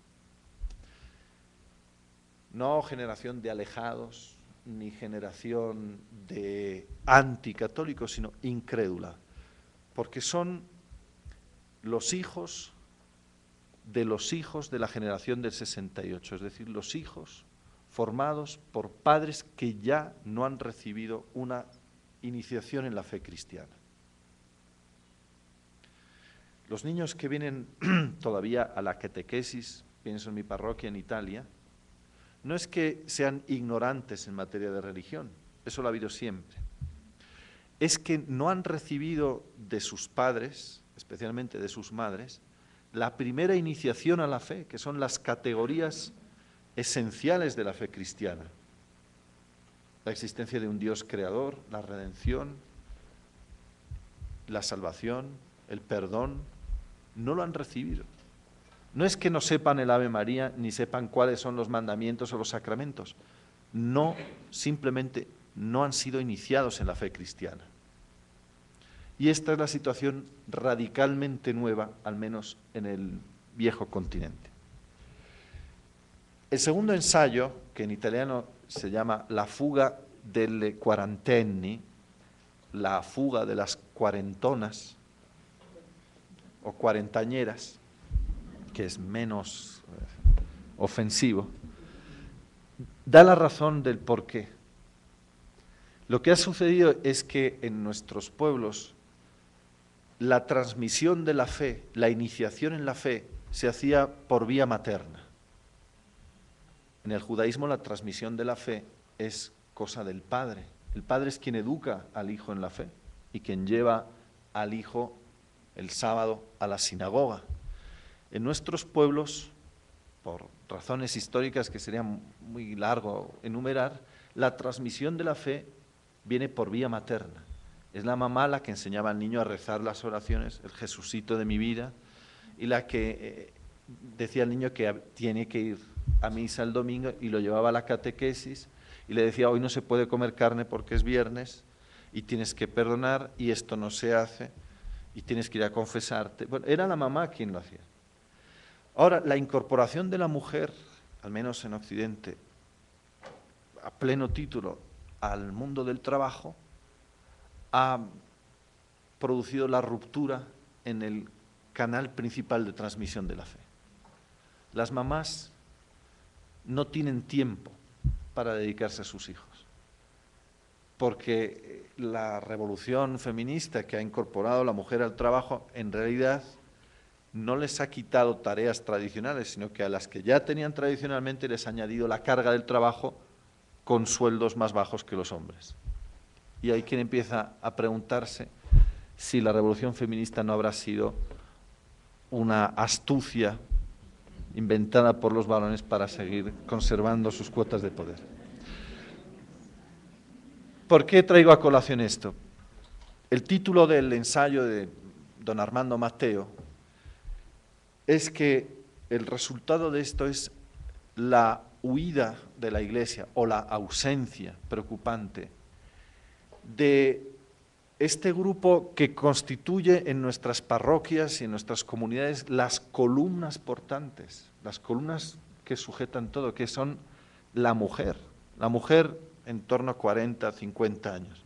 No generación de alejados, ni generación de anticatólicos, sino incrédula, porque son los hijos de la generación del 68, es decir, los hijos formados por padres que ya no han recibido una iniciación en la fe cristiana. Los niños que vienen todavía a la catequesis, pienso en mi parroquia en Italia, no es que sean ignorantes en materia de religión, eso lo ha habido siempre. Es que no han recibido de sus padres, especialmente de sus madres, la primera iniciación a la fe, que son las categorías esenciales de la fe cristiana. La existencia de un Dios creador, la redención, la salvación, el perdón, no lo han recibido. No es que no sepan el Ave María, ni sepan cuáles son los mandamientos o los sacramentos. No, simplemente no han sido iniciados en la fe cristiana. Y esta es la situación radicalmente nueva, al menos en el viejo continente. El segundo ensayo, que en italiano se llama La fuga delle quarantenni, la fuga de las cuarentonas o cuarentañeras, que es menos ofensivo, da la razón del por qué. Lo que ha sucedido es que en nuestros pueblos la transmisión de la fe, la iniciación en la fe, se hacía por vía materna. En el judaísmo la transmisión de la fe es cosa del padre. El padre es quien educa al hijo en la fe y quien lleva al hijo el sábado a la sinagoga. En nuestros pueblos, por razones históricas que sería muy largo enumerar, la transmisión de la fe viene por vía materna. Es la mamá la que enseñaba al niño a rezar las oraciones, el Jesucito de mi vida, y la que decía al niño que tiene que ir a misa el domingo y lo llevaba a la catequesis y le decía, hoy no se puede comer carne porque es viernes y tienes que perdonar y esto no se hace y tienes que ir a confesarte. Bueno, era la mamá quien lo hacía. Ahora, la incorporación de la mujer, al menos en Occidente, a pleno título al mundo del trabajo, ha producido la ruptura en el canal principal de transmisión de la fe. Las mamás no tienen tiempo para dedicarse a sus hijos, porque la revolución feminista que ha incorporado la mujer al trabajo, en realidad no les ha quitado tareas tradicionales, sino que a las que ya tenían tradicionalmente les ha añadido la carga del trabajo con sueldos más bajos que los hombres. Y hay quien empieza a preguntarse si la revolución feminista no habrá sido una astucia inventada por los varones para seguir conservando sus cuotas de poder. ¿Por qué traigo a colación esto? El título del ensayo de don Armando Mateo es que el resultado de esto es la huida de la Iglesia o la ausencia preocupante de este grupo que constituye en nuestras parroquias y en nuestras comunidades las columnas portantes, las columnas que sujetan todo, que son la mujer en torno a 40, 50 años.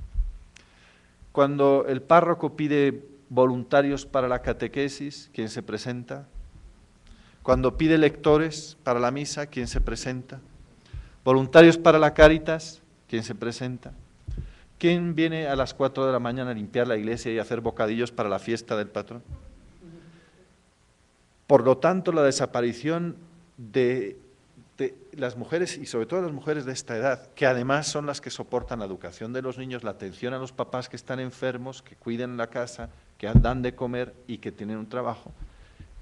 Cuando el párroco pide voluntarios para la catequesis, ¿quién se presenta? Cuando pide lectores para la misa, ¿quién se presenta? Voluntarios para la Cáritas, ¿quién se presenta? ¿Quién viene a las 4 de la mañana a limpiar la iglesia y a hacer bocadillos para la fiesta del patrón? Por lo tanto, la desaparición de las mujeres, y sobre todo las mujeres de esta edad, que además son las que soportan la educación de los niños, la atención a los papás que están enfermos, que cuidan la casa, que dan de comer y que tienen un trabajo,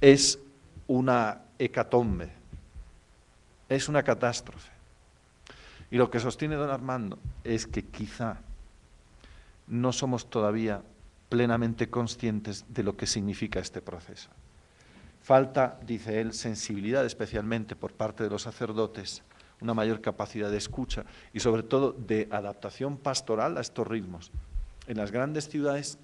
es una hecatombe, es una catástrofe. Y lo que sostiene don Armando es que quizá no somos todavía plenamente conscientes de lo que significa este proceso. Falta, dice él, sensibilidad, especialmente por parte de los sacerdotes, una mayor capacidad de escucha y sobre todo de adaptación pastoral a estos ritmos. En las grandes ciudades,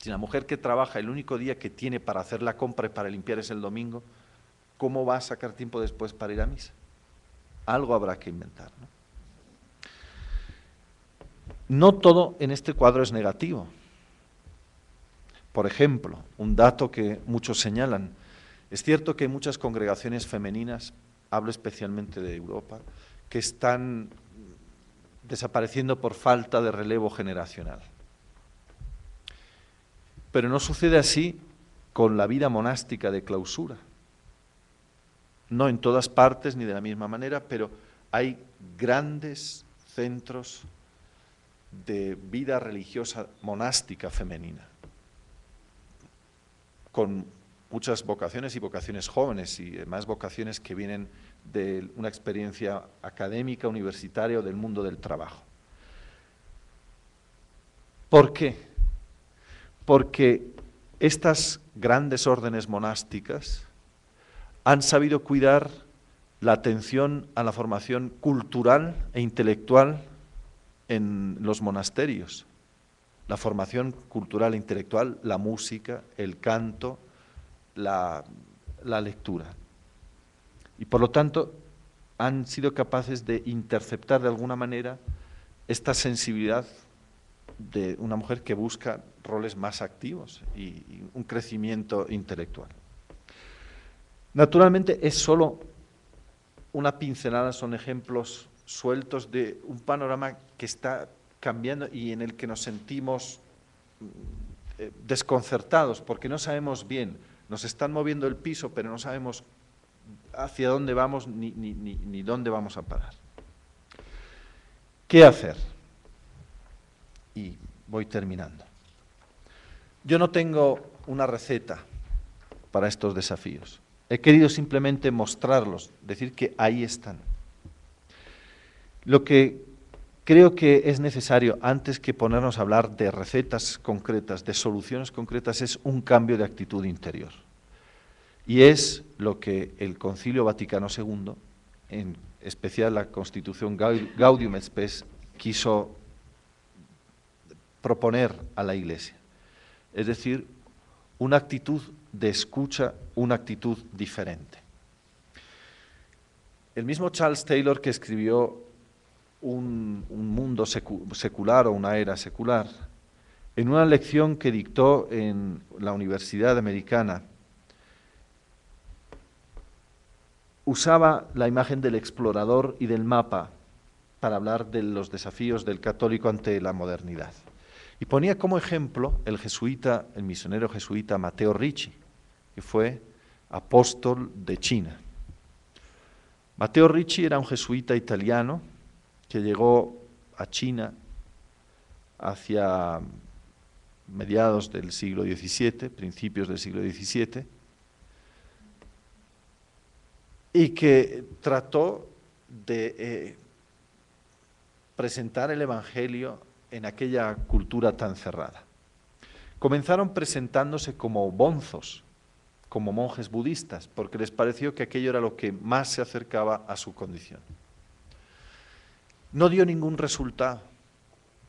si la mujer que trabaja el único día que tiene para hacer la compra y para limpiar es el domingo, ¿cómo va a sacar tiempo después para ir a misa? Algo habrá que inventar, ¿no? No todo en este cuadro es negativo. Por ejemplo, un dato que muchos señalan, es cierto que hay muchas congregaciones femeninas, hablo especialmente de Europa, que están desapareciendo por falta de relevo generacional. Pero no sucede así con la vida monástica de clausura. No en todas partes ni de la misma manera, pero hay grandes centros de vida religiosa monástica femenina, con muchas vocaciones y vocaciones jóvenes y además vocaciones que vienen de una experiencia académica, universitaria o del mundo del trabajo. ¿Por qué? Porque estas grandes órdenes monásticas han sabido cuidar la atención a la formación cultural e intelectual en los monasterios. La formación cultural e intelectual, la música, el canto, la lectura. Y por lo tanto han sido capaces de interceptar de alguna manera esta sensibilidad de una mujer que busca roles más activos y un crecimiento intelectual. Naturalmente es solo una pincelada, son ejemplos sueltos de un panorama que está cambiando y en el que nos sentimos desconcertados porque no sabemos bien, nos están moviendo el piso pero no sabemos hacia dónde vamos ni dónde vamos a parar. ¿Qué hacer? Y voy terminando. Yo no tengo una receta para estos desafíos. He querido simplemente mostrarlos, decir que ahí están. Lo que creo que es necesario, antes que ponernos a hablar de recetas concretas, de soluciones concretas, es un cambio de actitud interior. Y es lo que el Concilio Vaticano II, en especial la Constitución Gaudium et Spes, quiso proponer a la Iglesia. Es decir, una actitud de escucha, una actitud diferente. El mismo Charles Taylor, que escribió un mundo secular o una era secular, en una lección que dictó en la Universidad Americana, usaba la imagen del explorador y del mapa para hablar de los desafíos del católico ante la modernidad. Y ponía como ejemplo el misionero jesuita Matteo Ricci, que fue apóstol de China. Matteo Ricci era un jesuita italiano que llegó a China hacia mediados del siglo XVII, principios del siglo XVII, y que trató de presentar el Evangelio en aquella cultura tan cerrada. Comenzaron presentándose como bonzos, como monjes budistas, porque les pareció que aquello era lo que más se acercaba a su condición. No dio ningún resultado,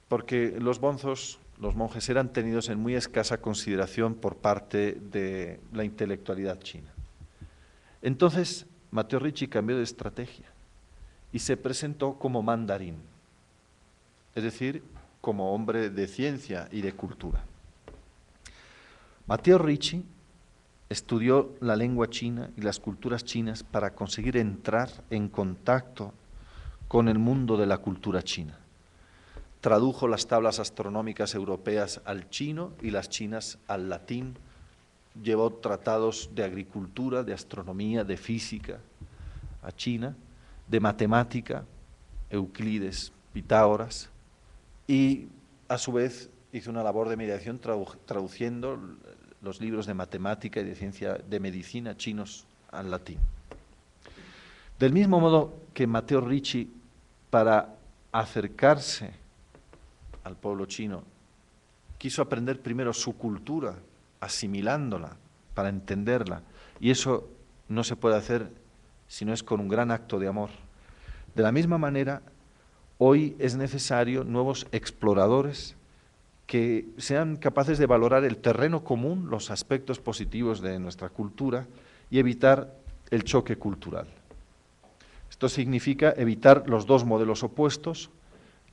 porque los bonzos, los monjes, eran tenidos en muy escasa consideración por parte de la intelectualidad china. Entonces, Matteo Ricci cambió de estrategia y se presentó como mandarín, es decir, como hombre de ciencia y de cultura. Matteo Ricci estudió la lengua china y las culturas chinas para conseguir entrar en contacto con el mundo de la cultura china. Tradujo las tablas astronómicas europeas al chino y las chinas al latín. Llevó tratados de agricultura, de astronomía, de física a China, de matemática, Euclides, Pitágoras, y a su vez hizo una labor de mediación traduciendo los libros de matemática y de ciencia de medicina chinos al latín. Del mismo modo que Matteo Ricci, para acercarse al pueblo chino, quiso aprender primero su cultura, asimilándola para entenderla, y eso no se puede hacer si no es con un gran acto de amor. De la misma manera, hoy es necesario nuevos exploradores que sean capaces de valorar el terreno común, los aspectos positivos de nuestra cultura y evitar el choque cultural. Esto significa evitar los dos modelos opuestos,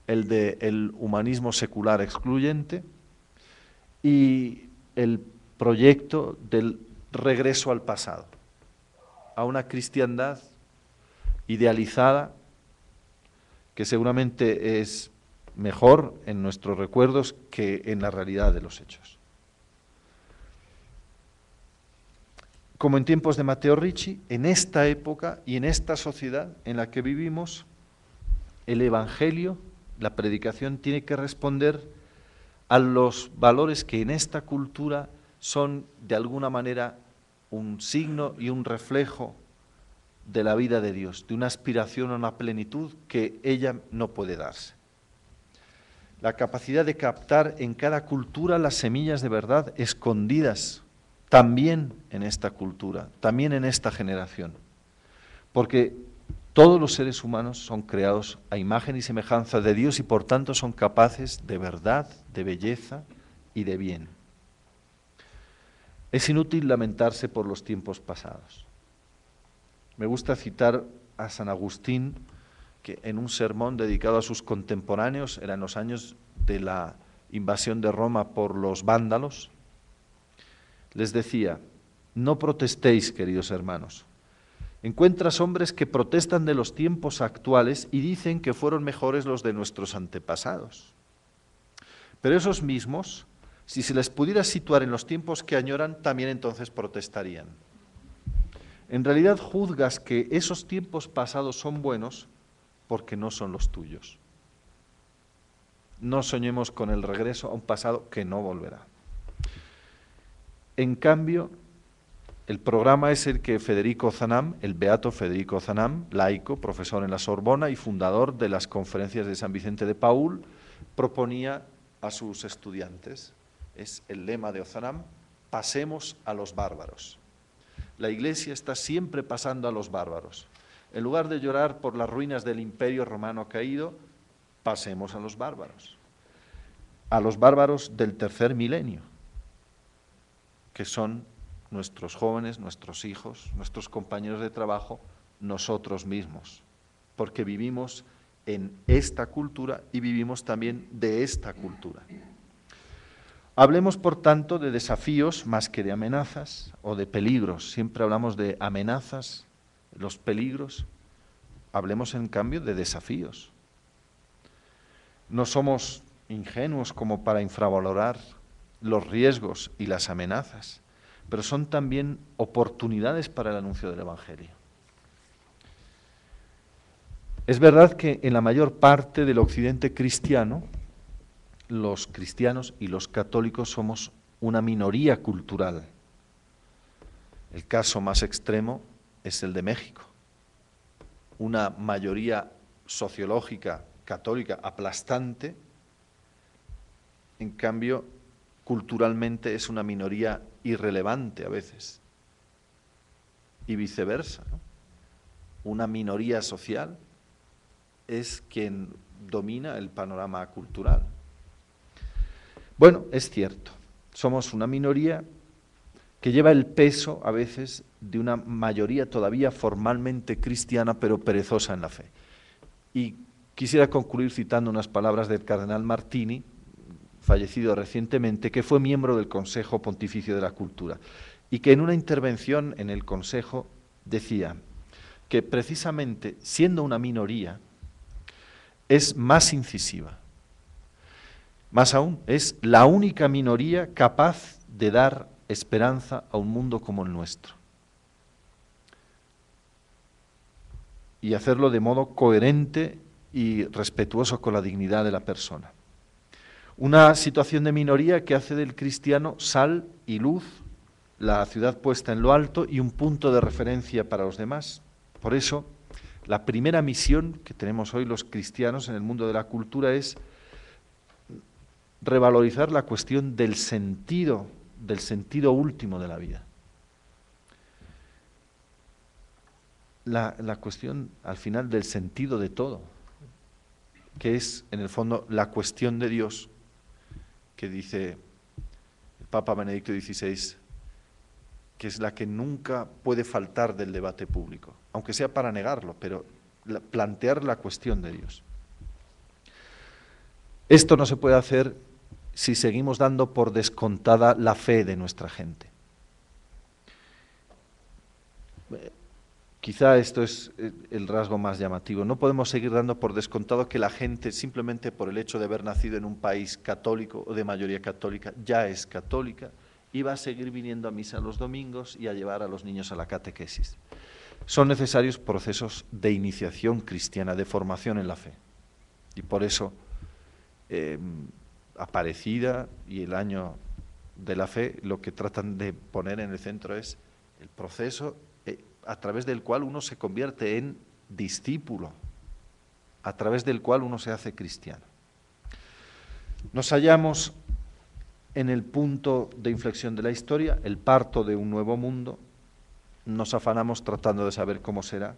el del humanismo secular excluyente y el proyecto del regreso al pasado, a una cristiandad idealizada que seguramente es mejor en nuestros recuerdos que en la realidad de los hechos. Como en tiempos de Matteo Ricci, en esta época y en esta sociedad en la que vivimos, el Evangelio, la predicación, tiene que responder a los valores que en esta cultura son de alguna manera un signo y un reflejo de la vida de Dios, de una aspiración a una plenitud que ella no puede darse. La capacidad de captar en cada cultura las semillas de verdad escondidas también en esta cultura, también en esta generación, porque todos los seres humanos son creados a imagen y semejanza de Dios y por tanto son capaces de verdad, de belleza y de bien. Es inútil lamentarse por los tiempos pasados. Me gusta citar a San Agustín, que en un sermón dedicado a sus contemporáneos, era en los años de la invasión de Roma por los vándalos, les decía: no protestéis, queridos hermanos. Encuentras hombres que protestan de los tiempos actuales y dicen que fueron mejores los de nuestros antepasados. Pero esos mismos, si se les pudiera situar en los tiempos que añoran, también entonces protestarían. En realidad juzgas que esos tiempos pasados son buenos porque no son los tuyos. No soñemos con el regreso a un pasado que no volverá. En cambio, el programa es el que Federico Zanam, el beato Federico Zanam, laico, profesor en la Sorbona y fundador de las conferencias de San Vicente de Paúl, proponía a sus estudiantes. Es el lema de Ozanam: pasemos a los bárbaros. La Iglesia está siempre pasando a los bárbaros. En lugar de llorar por las ruinas del Imperio Romano caído, pasemos a los bárbaros del tercer milenio, que son nuestros jóvenes, nuestros hijos, nuestros compañeros de trabajo, nosotros mismos, porque vivimos en esta cultura y vivimos también de esta cultura. Hablemos, por tanto, de desafíos más que de amenazas o de peligros. Siempre hablamos de amenazas, los peligros. Hablemos, en cambio, de desafíos. No somos ingenuos como para infravalorar los riesgos y las amenazas, pero son también oportunidades para el anuncio del Evangelio. Es verdad que en la mayor parte del occidente cristiano, los cristianos y los católicos somos una minoría cultural. El caso más extremo es el de México. Una mayoría sociológica católica aplastante, en cambio, culturalmente es una minoría irrelevante a veces. Y viceversa, ¿no? Una minoría social es quien domina el panorama cultural. Bueno, es cierto, somos una minoría que lleva el peso a veces de una mayoría todavía formalmente cristiana, pero perezosa en la fe. Y quisiera concluir citando unas palabras del cardenal Martini, fallecido recientemente, que fue miembro del Consejo Pontificio de la Cultura, y que en una intervención en el Consejo decía que precisamente siendo una minoría es más incisiva. Más aún, es la única minoría capaz de dar esperanza a un mundo como el nuestro. Y hacerlo de modo coherente y respetuoso con la dignidad de la persona. Una situación de minoría que hace del cristiano sal y luz, la ciudad puesta en lo alto y un punto de referencia para los demás. Por eso, la primera misión que tenemos hoy los cristianos en el mundo de la cultura es revalorizar la cuestión del sentido último de la vida. La cuestión, al final, del sentido de todo, que es, en el fondo, la cuestión de Dios, que dice el Papa Benedicto XVI, que es la que nunca puede faltar del debate público, aunque sea para negarlo, pero plantear la cuestión de Dios. Esto no se puede hacer si seguimos dando por descontada la fe de nuestra gente. Quizá esto es el rasgo más llamativo. No podemos seguir dando por descontado que la gente, simplemente por el hecho de haber nacido en un país católico o de mayoría católica, ya es católica y va a seguir viniendo a misa los domingos y a llevar a los niños a la catequesis. Son necesarios procesos de iniciación cristiana, de formación en la fe. Y por eso, Aparecida y el año de la fe, lo que tratan de poner en el centro es el proceso a través del cual uno se convierte en discípulo, a través del cual uno se hace cristiano. Nos hallamos en el punto de inflexión de la historia, el parto de un nuevo mundo. Nos afanamos tratando de saber cómo será.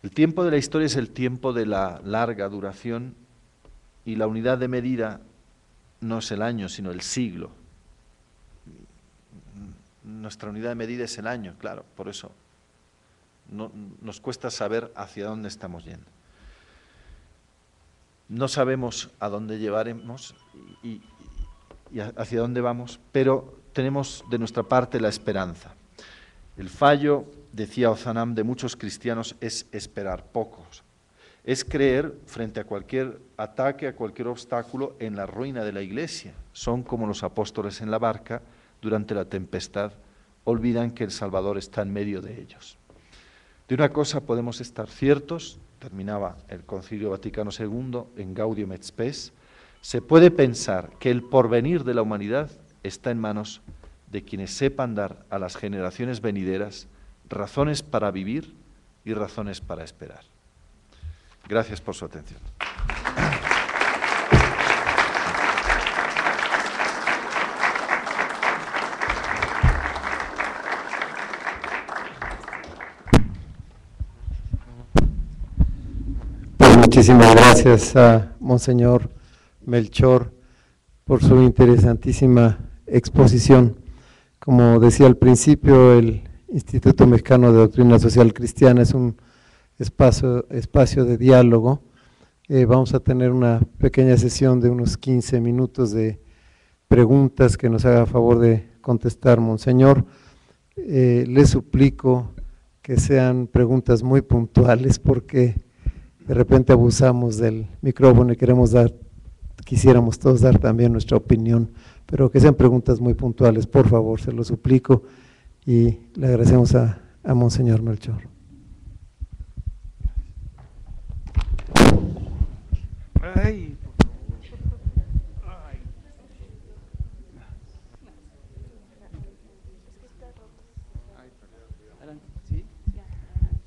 El tiempo de la historia es el tiempo de la larga duración y la unidad de medida no es el año, sino el siglo. Nuestra unidad de medida es el año, claro, por eso nos cuesta saber hacia dónde estamos yendo. No sabemos a dónde llevaremos y hacia dónde vamos, pero tenemos de nuestra parte la esperanza. El fallo, decía Ozanam, de muchos cristianos es esperar pocos. Es creer frente a cualquier ataque, a cualquier obstáculo, en la ruina de la Iglesia. Son como los apóstoles en la barca durante la tempestad, olvidan que el Salvador está en medio de ellos. De una cosa podemos estar ciertos, terminaba el Concilio Vaticano II en Gaudium et Spes, se puede pensar que el porvenir de la humanidad está en manos de quienes sepan dar a las generaciones venideras razones para vivir y razones para esperar. Gracias por su atención. Pues muchísimas gracias a Monseñor Melchor por su interesantísima exposición. Como decía al principio, el Instituto Mexicano de Doctrina Social Cristiana es un espacio de diálogo. Vamos a tener una pequeña sesión de unos 15 minutos de preguntas que nos haga favor de contestar, Monseñor. Les suplico que sean preguntas muy puntuales porque de repente abusamos del micrófono y quisiéramos todos dar también nuestra opinión, pero que sean preguntas muy puntuales, por favor, se lo suplico, y le agradecemos a Monseñor Melchor. Ay.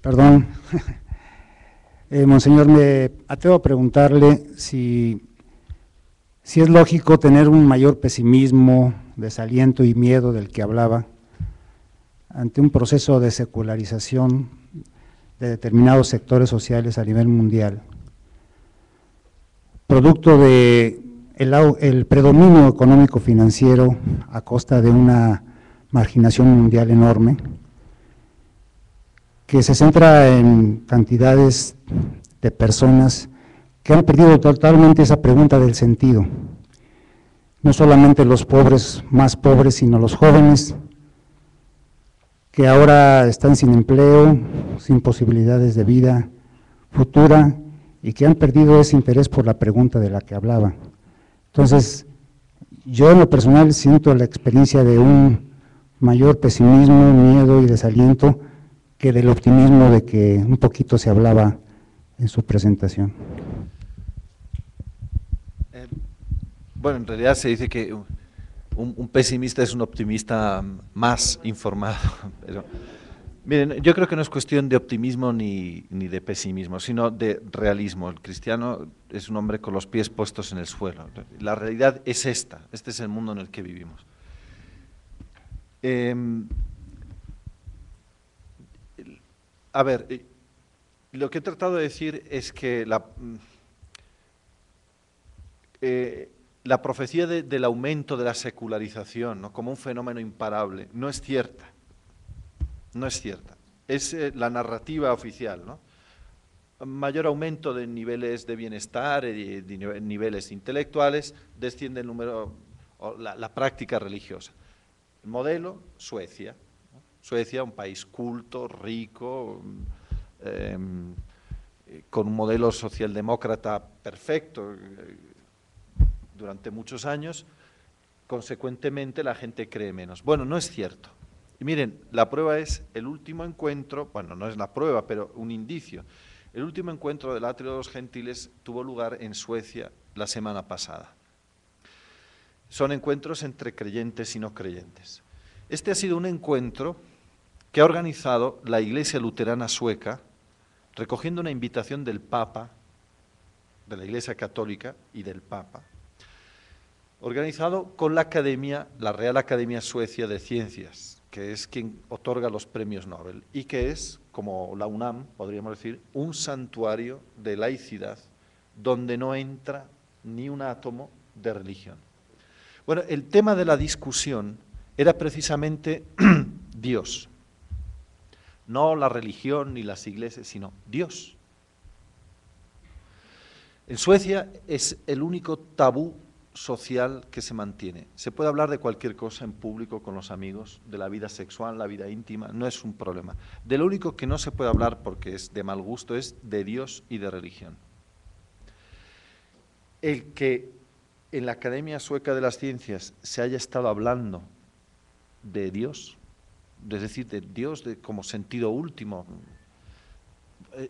Perdón. Monseñor, me atrevo a preguntarle si es lógico tener un mayor pesimismo, desaliento y miedo del que hablaba ante un proceso de secularización de determinados sectores sociales a nivel mundial, producto de el predominio económico-financiero a costa de una marginación mundial enorme, que se centra en cantidades de personas que han perdido totalmente esa pregunta del sentido. No solamente los pobres más pobres, sino los jóvenes que ahora están sin empleo, sin posibilidades de vida futura y que han perdido ese interés por la pregunta de la que hablaba. Entonces, yo en lo personal siento la experiencia de un mayor pesimismo, miedo y desaliento que del optimismo de que un poquito se hablaba en su presentación. Bueno, en realidad se dice que un pesimista es un optimista más informado, pero miren, yo creo que no es cuestión de optimismo ni de pesimismo, sino de realismo. El cristiano es un hombre con los pies puestos en el suelo. La realidad es esta, este es el mundo en el que vivimos. A ver, lo que he tratado de decir es que la profecía del aumento de la secularización, ¿no?, como un fenómeno imparable, no es cierta. No es cierta. Es la narrativa oficial, ¿no? Mayor aumento de niveles de bienestar, de niveles intelectuales, desciende el número, la práctica religiosa. El modelo, Suecia, ¿no? Suecia, un país culto, rico, con un modelo socialdemócrata perfecto durante muchos años, consecuentemente la gente cree menos. Bueno, no es cierto. Y miren, la prueba es el último encuentro, bueno, no es la prueba, pero un indicio. El último encuentro del Atrio de los Gentiles tuvo lugar en Suecia la semana pasada. Son encuentros entre creyentes y no creyentes. Este ha sido un encuentro que ha organizado la Iglesia Luterana Sueca, recogiendo una invitación del Papa, de la Iglesia Católica y del Papa, organizado con la Academia, la Real Academia Suecia de Ciencias, que es quien otorga los premios Nobel, y que es, como la UNAM, podríamos decir, un santuario de laicidad donde no entra ni un átomo de religión. Bueno, el tema de la discusión era precisamente Dios. No la religión ni las iglesias, sino Dios. En Suecia es el único tabú social que se mantiene. Se puede hablar de cualquier cosa en público con los amigos, de la vida sexual, la vida íntima, no es un problema. De lo único que no se puede hablar porque es de mal gusto es de Dios y de religión. El que en la Academia Sueca de las Ciencias se haya estado hablando de Dios, es decir, de Dios como sentido último,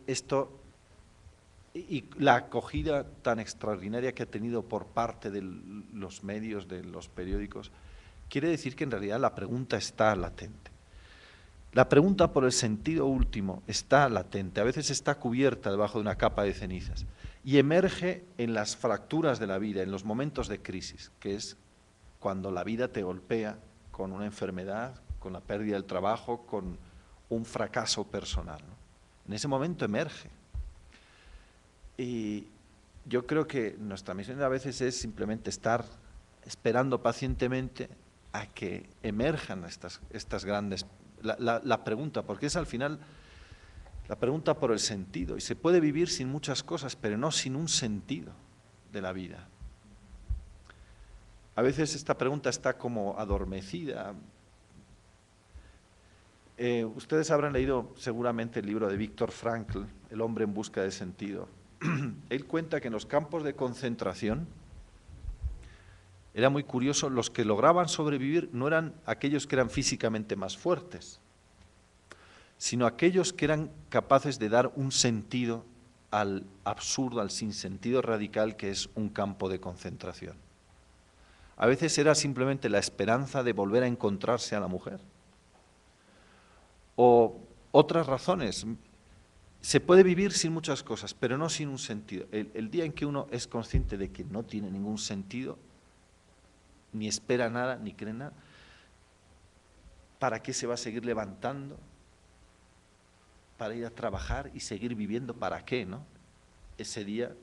esto y la acogida tan extraordinaria que ha tenido por parte de los medios, de los periódicos, quiere decir que en realidad la pregunta está latente. La pregunta por el sentido último está latente, a veces está cubierta debajo de una capa de cenizas y emerge en las fracturas de la vida, en los momentos de crisis, que es cuando la vida te golpea con una enfermedad, con la pérdida del trabajo, con un fracaso personal, ¿no? En ese momento emerge. Y yo creo que nuestra misión a veces es simplemente estar esperando pacientemente a que emerjan estas grandes, la pregunta, porque es al final la pregunta por el sentido, y se puede vivir sin muchas cosas, pero no sin un sentido de la vida. A veces esta pregunta está como adormecida. Ustedes habrán leído seguramente el libro de Viktor Frankl, El hombre en busca de sentido. Él cuenta que en los campos de concentración, era muy curioso, los que lograban sobrevivir no eran aquellos que eran físicamente más fuertes, sino aquellos que eran capaces de dar un sentido al absurdo, al sinsentido radical que es un campo de concentración. A veces era simplemente la esperanza de volver a encontrarse a la mujer, o otras razones. Se puede vivir sin muchas cosas, pero no sin un sentido. El día en que uno es consciente de que no tiene ningún sentido, ni espera nada, ni cree nada, ¿para qué se va a seguir levantando? Para ir a trabajar y seguir viviendo, ¿para qué, no? Ese día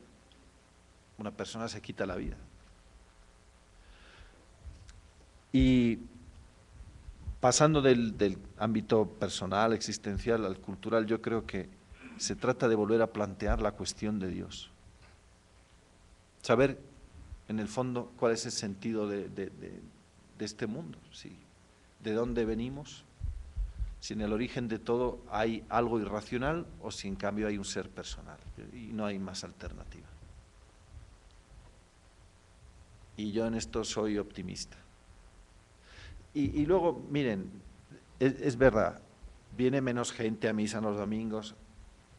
una persona se quita la vida. Y pasando del ámbito personal, existencial, al cultural, yo creo que se trata de volver a plantear la cuestión de Dios. Saber, en el fondo, cuál es el sentido de este mundo, ¿sí? ¿De dónde venimos? Si en el origen de todo hay algo irracional o si en cambio hay un ser personal. Y no hay más alternativa. Y yo en esto soy optimista. Y luego, miren, es verdad, viene menos gente a misa los domingos,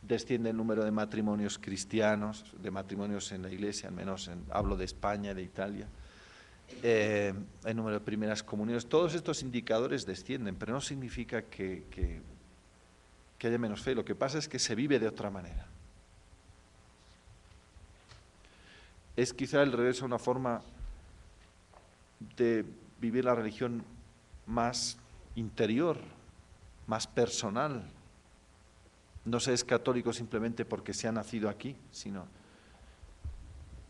desciende el número de matrimonios cristianos, de matrimonios en la iglesia, al menos hablo de España, de Italia, el número de primeras comuniones, todos estos indicadores descienden, pero no significa que haya menos fe, lo que pasa es que se vive de otra manera. Es quizá el regreso a una forma de vivir la religión más interior, más personal. No se es católico simplemente porque se ha nacido aquí, sino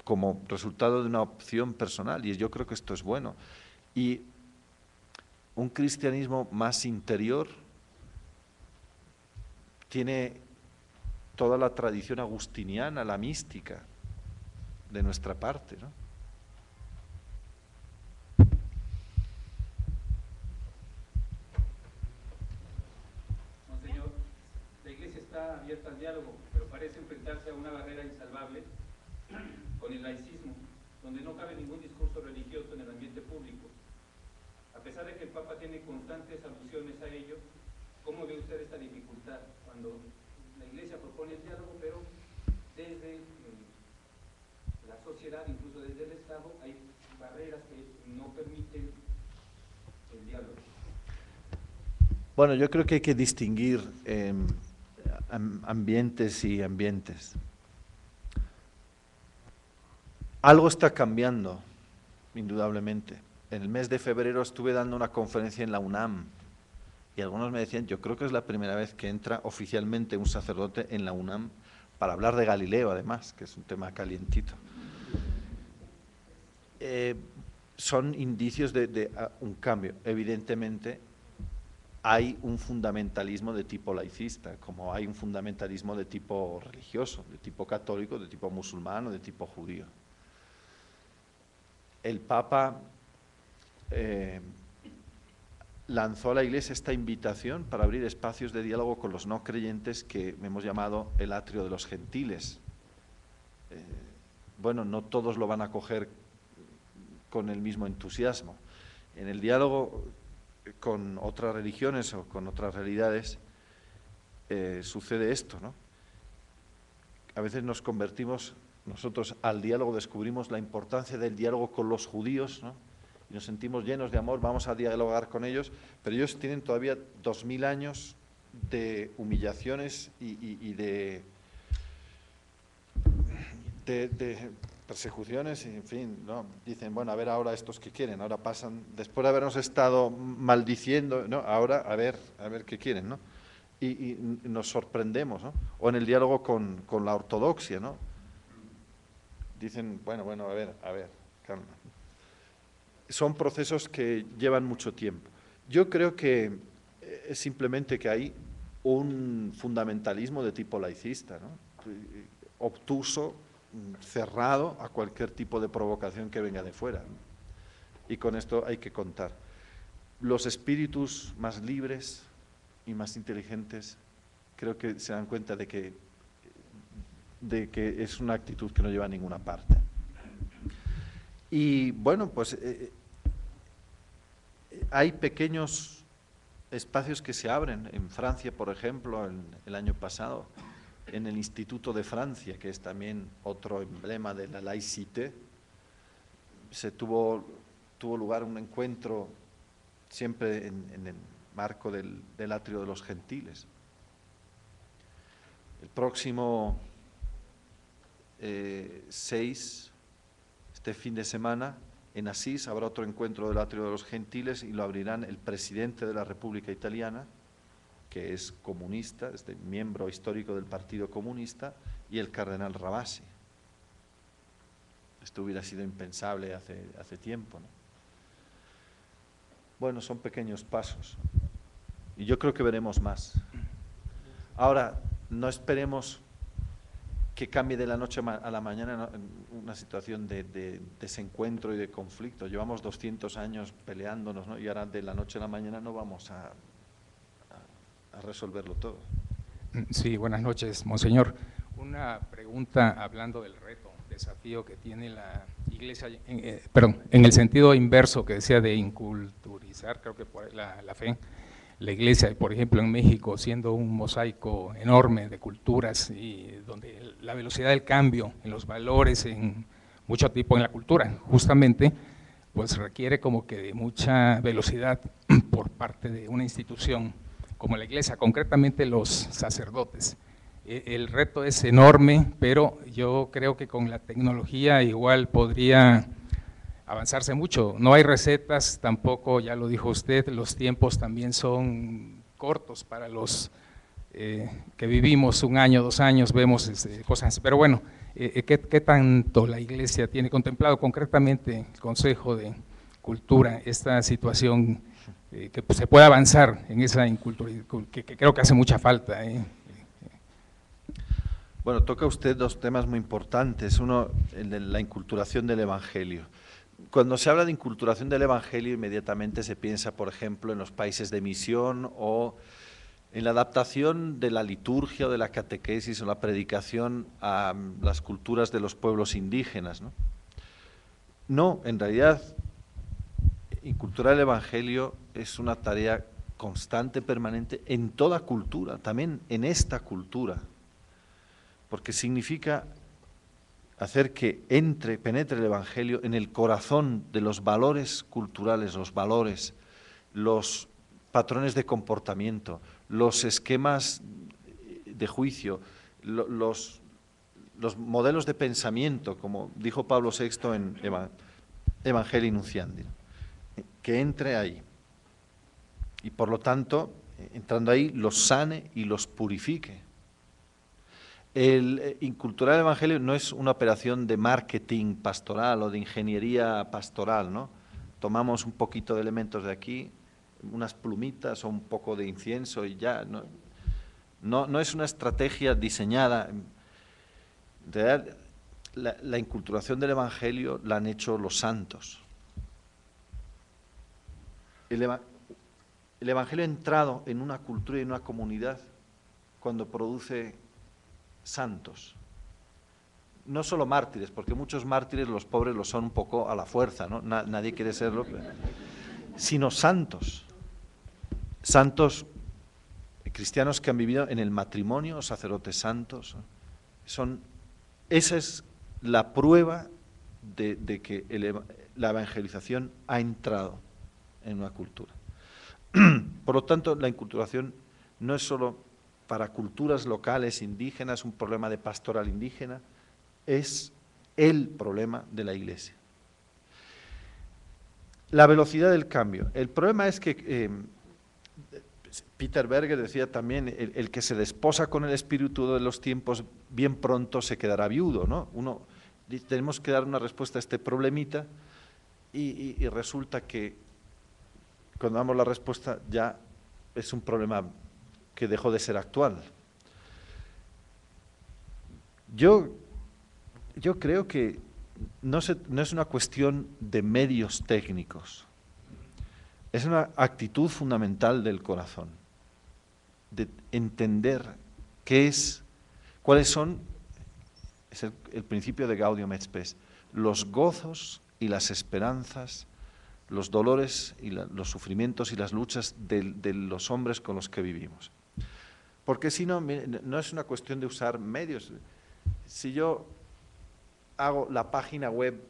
como resultado de una opción personal, y yo creo que esto es bueno. Y un cristianismo más interior tiene toda la tradición agustiniana, la mística de nuestra parte, ¿no? abierta al diálogo, pero parece enfrentarse a una barrera insalvable con el laicismo, donde no cabe ningún discurso religioso en el ambiente público. A pesar de que el Papa tiene constantes alusiones a ello, ¿cómo ve usted esta dificultad cuando la Iglesia propone el diálogo, pero desde la sociedad, incluso desde el Estado, hay barreras que no permiten el diálogo? Bueno, yo creo que hay que distinguir ambientes y ambientes. Algo está cambiando, indudablemente. En el mes de febrero estuve dando una conferencia en la UNAM y algunos me decían, yo creo que es la primera vez que entra oficialmente un sacerdote en la UNAM para hablar de Galileo, además, que es un tema calientito. Son indicios de un cambio. Evidentemente, hay un fundamentalismo de tipo laicista, como hay un fundamentalismo de tipo religioso, de tipo católico, de tipo musulmán o de tipo judío. El Papa lanzó a la Iglesia esta invitación para abrir espacios de diálogo con los no creyentes que hemos llamado el atrio de los gentiles. Bueno, no todos lo van a acoger con el mismo entusiasmo. En el diálogo con otras religiones o con otras realidades sucede esto, ¿no? A veces nos convertimos, nosotros al diálogo descubrimos la importancia del diálogo con los judíos, ¿no? Y nos sentimos llenos de amor, vamos a dialogar con ellos, pero ellos tienen todavía 2000 años de humillaciones y de persecuciones, y en fin, ¿no? Dicen, bueno, a ver ahora estos que quieren, ahora pasan, después de habernos estado maldiciendo, ¿no? Ahora a ver qué quieren, ¿no? Y nos sorprendemos, ¿no? O en el diálogo con la ortodoxia, ¿no? Dicen, bueno, a ver, calma. Son procesos que llevan mucho tiempo. Yo creo que es simplemente que hay un fundamentalismo de tipo laicista, ¿no? Obtuso, cerrado a cualquier tipo de provocación que venga de fuera, ¿no? Y con esto hay que contar. Los espíritus más libres y más inteligentes creo que se dan cuenta de que es una actitud que no lleva a ninguna parte. Y bueno, pues hay pequeños espacios que se abren. En Francia, por ejemplo, el año pasado, en el Instituto de Francia, que es también otro emblema de la laïcité, tuvo lugar un encuentro siempre en el marco del atrio de los gentiles. El próximo 6, este fin de semana, en Asís habrá otro encuentro del atrio de los gentiles y lo abrirán el presidente de la República Italiana, que es comunista, es miembro histórico del Partido Comunista, y el cardenal Ravasi. Esto hubiera sido impensable hace tiempo, ¿no? Bueno, son pequeños pasos y yo creo que veremos más. Ahora, no esperemos que cambie de la noche a la mañana una situación de desencuentro y de conflicto. Llevamos 200 años peleándonos, ¿no? Y ahora de la noche a la mañana no vamos a resolverlo todo. Sí, buenas noches, monseñor. Una pregunta hablando del reto, desafío que tiene la Iglesia, en el sentido inverso que decía de inculturizar, creo que por la fe. La Iglesia, por ejemplo, en México, siendo un mosaico enorme de culturas y donde la velocidad del cambio en los valores, en mucho tipo en la cultura, justamente, pues requiere como que de mucha velocidad por parte de una institución como la Iglesia, concretamente los sacerdotes. El reto es enorme, pero yo creo que con la tecnología igual podría avanzarse mucho. No hay recetas, tampoco, ya lo dijo usted, los tiempos también son cortos para los que vivimos 1 año, 2 años, vemos cosas, pero bueno, ¿qué tanto la Iglesia tiene contemplado concretamente el Consejo de Cultura, esta situación que pues, se pueda avanzar en esa incultura, que creo que hace mucha falta? Bueno, toca usted 2 temas muy importantes. Uno, el de la inculturación del Evangelio. Cuando se habla de inculturación del Evangelio, inmediatamente se piensa, por ejemplo, en los países de misión o en la adaptación de la liturgia o de la catequesis o la predicación a las culturas de los pueblos indígenas, ¿no? No, en realidad, inculturar el Evangelio es una tarea constante, permanente, en toda cultura, también en esta cultura, porque significa hacer que penetre el Evangelio en el corazón de los valores culturales, los valores, los patrones de comportamiento, los esquemas de juicio, los modelos de pensamiento, como dijo Pablo VI en Evangelii Nunciandi, que entre ahí. Y por lo tanto, entrando ahí, los sane y los purifique. El inculturar el Evangelio no es una operación de marketing pastoral o de ingeniería pastoral, ¿no? Tomamos un poquito de elementos de aquí, unas plumitas o un poco de incienso y ya. No es una estrategia diseñada. En realidad, la inculturación del Evangelio la han hecho los santos. El Evangelio ha entrado en una cultura y en una comunidad cuando produce santos. No solo mártires, porque muchos mártires los pobres los son un poco a la fuerza, ¿no? Nadie quiere serlo, sino santos. Santos cristianos que han vivido en el matrimonio, sacerdotes santos. Esa es la prueba de que la evangelización ha entrado en una cultura. Por lo tanto, la inculturación no es solo para culturas locales indígenas, un problema de pastoral indígena, es el problema de la Iglesia. La velocidad del cambio. El problema es que Peter Berger decía también, el que se desposa con el espíritu de los tiempos bien pronto se quedará viudo, ¿no? Tenemos que dar una respuesta a este problemita y resulta que cuando damos la respuesta ya es un problema que dejó de ser actual. Yo creo que no es una cuestión de medios técnicos, es una actitud fundamental del corazón, de entender cuáles son, es el principio de Gaudium et Spes, los gozos y las esperanzas, los dolores y los sufrimientos y las luchas de los hombres con los que vivimos. Porque si no, no es una cuestión de usar medios. Si yo hago la página web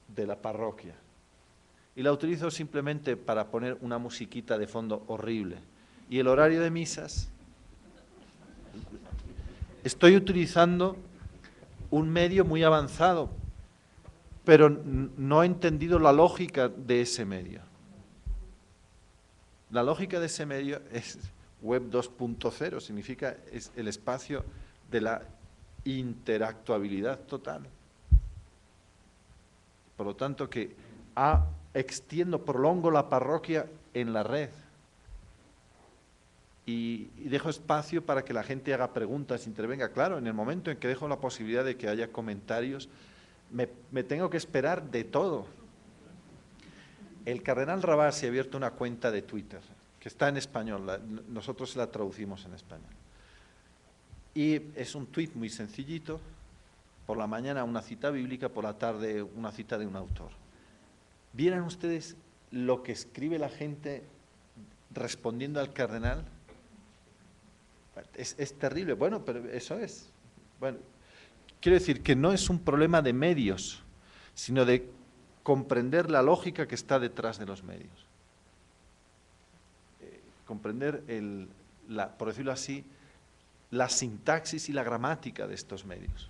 de la parroquia y la utilizo simplemente para poner una musiquita de fondo horrible y el horario de misas, estoy utilizando un medio muy avanzado, pero no he entendido la lógica de ese medio. La lógica de ese medio es Web 2.0, significa es el espacio de la interactuabilidad total. Por lo tanto, que prolongo la parroquia en la red y dejo espacio para que la gente haga preguntas, intervenga. Claro, en el momento en que dejo la posibilidad de que haya comentarios, me tengo que esperar de todo. El cardenal Rabasi ha abierto una cuenta de Twitter, que está en español, nosotros la traducimos en español. Y es un tuit muy sencillito, por la mañana una cita bíblica, por la tarde una cita de un autor. ¿Vieran ustedes lo que escribe la gente respondiendo al cardenal? Es terrible. Bueno, pero eso es. Bueno, quiero decir que no es un problema de medios, sino de comprender la lógica que está detrás de los medios. Comprender, por decirlo así, la sintaxis y la gramática de estos medios.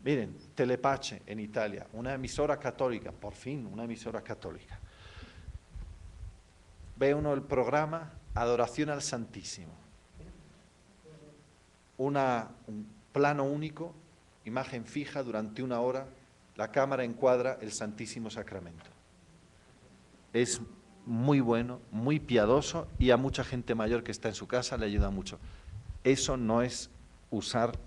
Miren, Telepace en Italia, una emisora católica, por fin una emisora católica. Ve uno el programa Adoración al Santísimo. Un plano único, imagen fija durante 1 hora, la cámara encuadra el Santísimo Sacramento. Es muy bueno, muy piadoso y a mucha gente mayor que está en su casa le ayuda mucho. Eso no es usar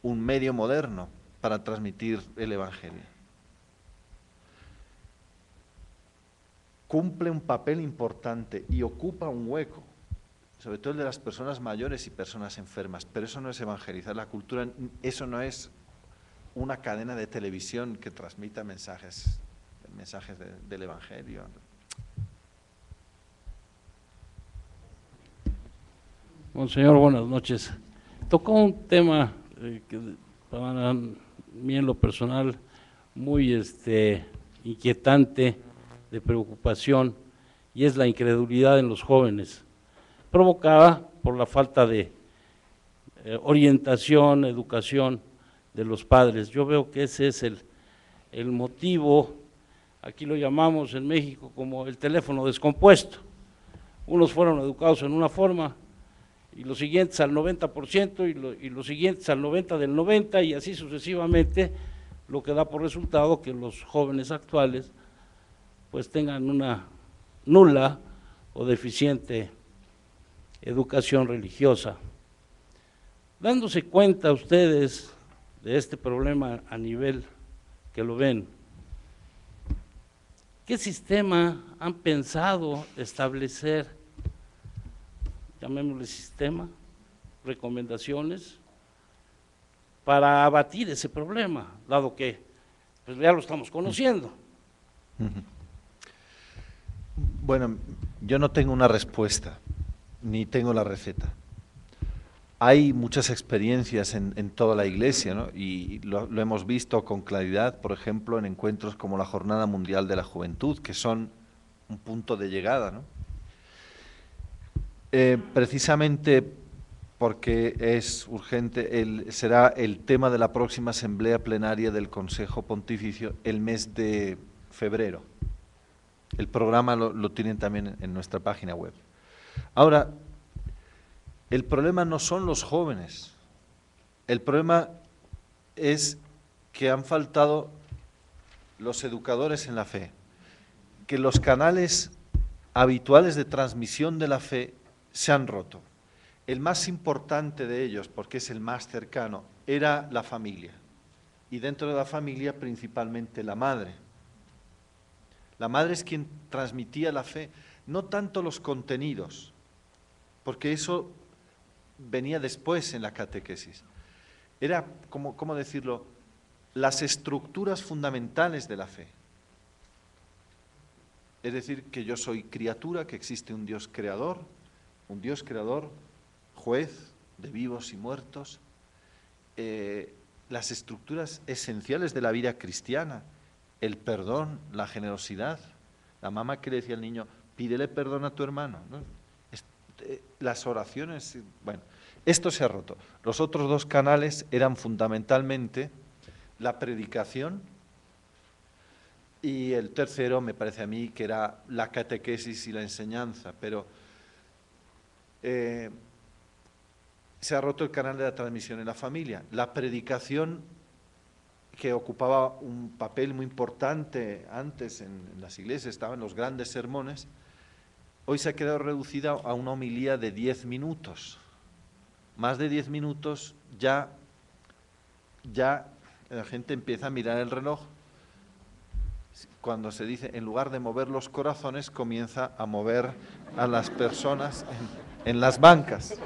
un medio moderno para transmitir el Evangelio. Cumple un papel importante y ocupa un hueco. sobre todo el de las personas mayores y personas enfermas, pero eso no es evangelizar la cultura, eso no es una cadena de televisión que transmita mensajes del Evangelio. Monseñor, buenas noches. Tocó un tema que para mí en lo personal muy inquietante, de preocupación, y es la incredulidad en los jóvenes, provocada por la falta de orientación, educación de los padres. Yo veo que ese es el motivo, aquí lo llamamos en México como el teléfono descompuesto. Unos fueron educados en una forma, y los siguientes al 90%, y los siguientes al 90% del 90%, y así sucesivamente, lo que da por resultado que los jóvenes actuales pues tengan una nula o deficiente educación religiosa. Dándose cuenta ustedes de este problema a nivel que lo ven, ¿qué sistema han pensado establecer? Llamémosle sistema, recomendaciones, para abatir ese problema, dado que pues ya lo estamos conociendo. Bueno, yo no tengo una respuesta, ni tengo la receta. Hay muchas experiencias en toda la Iglesia, ¿no? Y lo hemos visto con claridad, por ejemplo, en encuentros como la Jornada Mundial de la Juventud, que son un punto de llegada, ¿no? Precisamente porque es urgente, será el tema de la próxima asamblea plenaria del Consejo Pontificio el mes de febrero. El programa lo tienen también en nuestra página web. Ahora, el problema no son los jóvenes, el problema es que han faltado los educadores en la fe, que los canales habituales de transmisión de la fe se han roto. El más importante de ellos, porque es el más cercano, era la familia. Y dentro de la familia, principalmente la madre. La madre es quien transmitía la fe, no tanto los contenidos, porque eso venía después en la catequesis. Era, ¿cómo decirlo?, las estructuras fundamentales de la fe. Es decir, que yo soy criatura, que existe un Dios creador, juez de vivos y muertos, las estructuras esenciales de la vida cristiana, el perdón, la generosidad. La mamá que le decía al niño, pídele perdón a tu hermano, ¿no? Las oraciones, bueno, esto se ha roto. Los otros dos canales eran fundamentalmente la predicación y el tercero, me parece a mí, que era la catequesis y la enseñanza, pero se ha roto el canal de la transmisión en la familia. La predicación, que ocupaba un papel muy importante antes en las iglesias, estaban los grandes sermones, hoy se ha quedado reducida a una homilía de 10 minutos. Más de 10 minutos ya la gente empieza a mirar el reloj. Cuando se dice, en lugar de mover los corazones, comienza a mover a las personas en las bancas.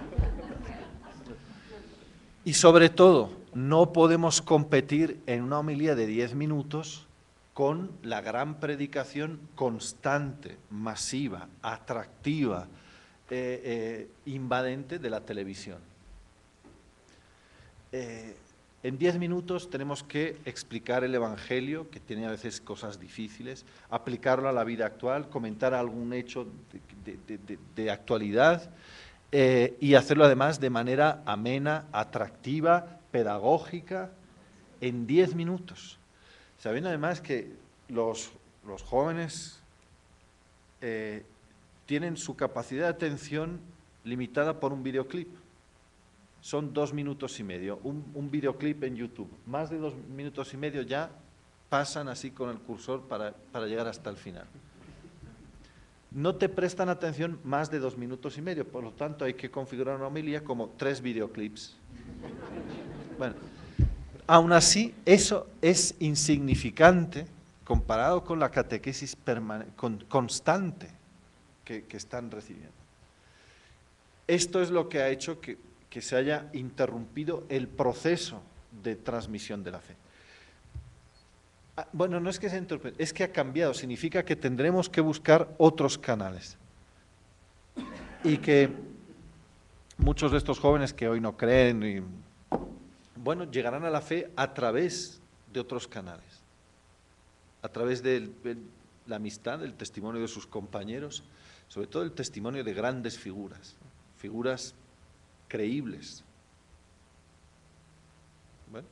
Y sobre todo, no podemos competir en una homilía de 10 minutos con la gran predicación constante, masiva, atractiva, invadente de la televisión. En 10 minutos tenemos que explicar el Evangelio, que tiene a veces cosas difíciles, aplicarlo a la vida actual, comentar algún hecho de actualidad, y hacerlo además de manera amena, atractiva, pedagógica, en 10 minutos. Sabiendo además que los jóvenes tienen su capacidad de atención limitada por un videoclip. Son 2 minutos y medio, un videoclip en YouTube. Más de 2 minutos y medio ya pasan así con el cursor para llegar hasta el final. No te prestan atención más de 2 minutos y medio, por lo tanto hay que configurar una homilía como 3 videoclips. Bueno, aún así eso es insignificante comparado con la catequesis constante que están recibiendo. Esto es lo que ha hecho que se haya interrumpido el proceso de transmisión de la fe. Bueno, no es que se interrumpa, es que ha cambiado, significa que tendremos que buscar otros canales. Y que muchos de estos jóvenes que hoy no creen, bueno, llegarán a la fe a través de otros canales, a través de la amistad, del testimonio de sus compañeros, sobre todo el testimonio de grandes figuras, figuras creíbles. Bueno,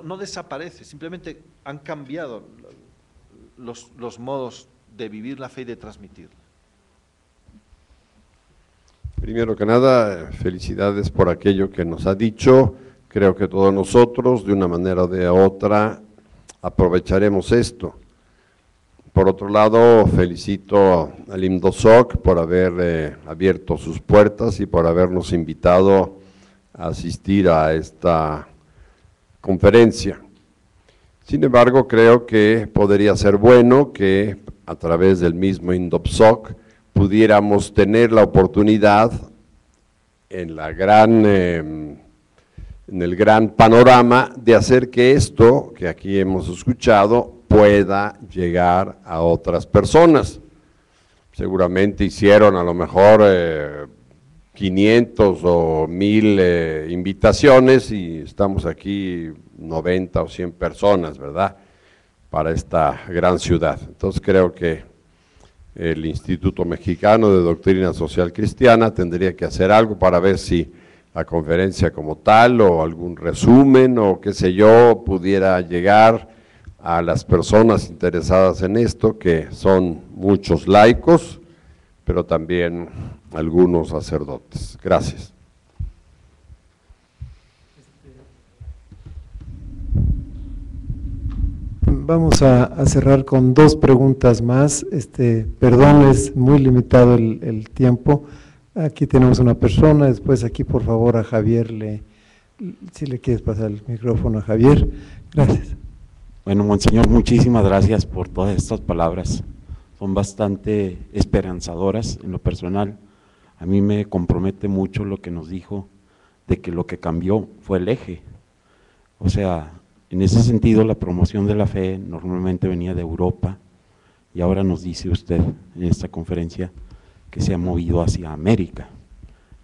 no desaparece, simplemente han cambiado los modos de vivir la fe y de transmitirla. Primero que nada, felicidades por aquello que nos ha dicho. Creo que todos nosotros, de una manera o de otra, aprovecharemos esto. Por otro lado, felicito al IMDOSOC por haber abierto sus puertas y por habernos invitado a asistir a esta conferencia. Sin embargo, creo que podría ser bueno que a través del mismo IMDOSOC pudiéramos tener la oportunidad en el gran panorama de hacer que esto que aquí hemos escuchado pueda llegar a otras personas. Seguramente hicieron a lo mejor 500 o 1000 invitaciones y estamos aquí 90 o 100 personas, ¿verdad?, para esta gran ciudad. Entonces creo que el Instituto Mexicano de Doctrina Social Cristiana tendría que hacer algo para ver si la conferencia como tal o algún resumen o qué sé yo pudiera llegar a las personas interesadas en esto, que son muchos laicos, pero también algunos sacerdotes. Gracias. Vamos a cerrar con dos preguntas más. Perdón, es muy limitado el tiempo. Aquí tenemos una persona, después aquí por favor a Javier, si le quieres pasar el micrófono a Javier. Gracias. Bueno, Monseñor, muchísimas gracias por todas estas palabras. Son bastante esperanzadoras en lo personal. A mí me compromete mucho lo que nos dijo de que lo que cambió fue el eje. O sea, en ese sentido, la promoción de la fe normalmente venía de Europa y ahora nos dice usted en esta conferencia que se ha movido hacia América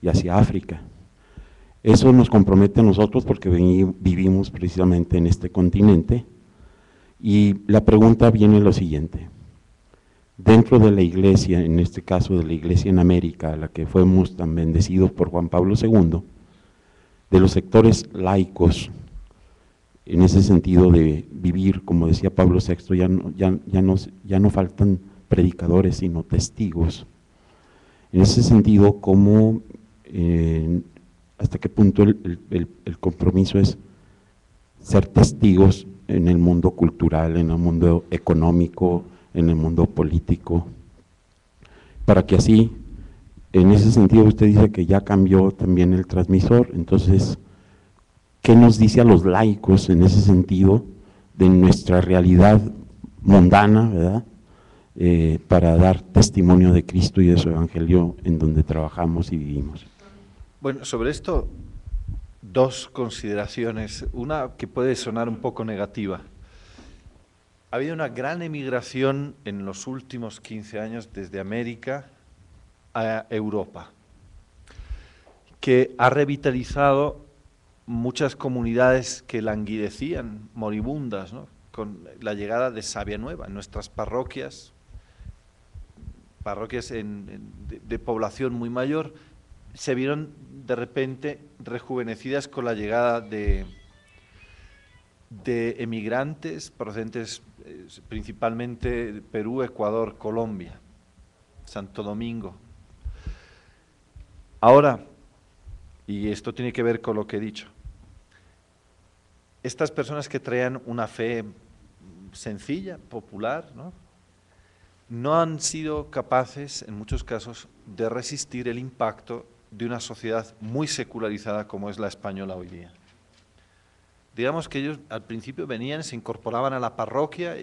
y hacia África. Eso nos compromete a nosotros porque vivimos precisamente en este continente y la pregunta viene lo siguiente. Dentro de la iglesia, en este caso de la iglesia en América, a la que fuimos tan bendecidos por Juan Pablo II, de los sectores laicos, en ese sentido de vivir, como decía Pablo VI, ya no faltan predicadores, sino testigos. En ese sentido, ¿cómo, hasta qué punto el compromiso es ser testigos en el mundo cultural, en el mundo económico, en el mundo político, para que así, en ese sentido usted dice que ya cambió también el transmisor? Entonces, ¿qué nos dice a los laicos en ese sentido de nuestra realidad mundana, ¿verdad?, para dar testimonio de Cristo y de su Evangelio en donde trabajamos y vivimos? Bueno, sobre esto, dos consideraciones. Una que puede sonar un poco negativa. Ha habido una gran emigración en los últimos 15 años desde América a Europa, que ha revitalizado muchas comunidades que languidecían, moribundas, ¿no?, con la llegada de savia nueva en nuestras parroquias de población muy mayor, se vieron de repente rejuvenecidas con la llegada de emigrantes procedentes principalmente de Perú, Ecuador, Colombia, Santo Domingo. Ahora, y esto tiene que ver con lo que he dicho, estas personas que traían una fe sencilla, popular, no han sido capaces, en muchos casos, de resistir el impacto de una sociedad muy secularizada como es la española hoy día. Digamos que ellos al principio venían, se incorporaban a la parroquia,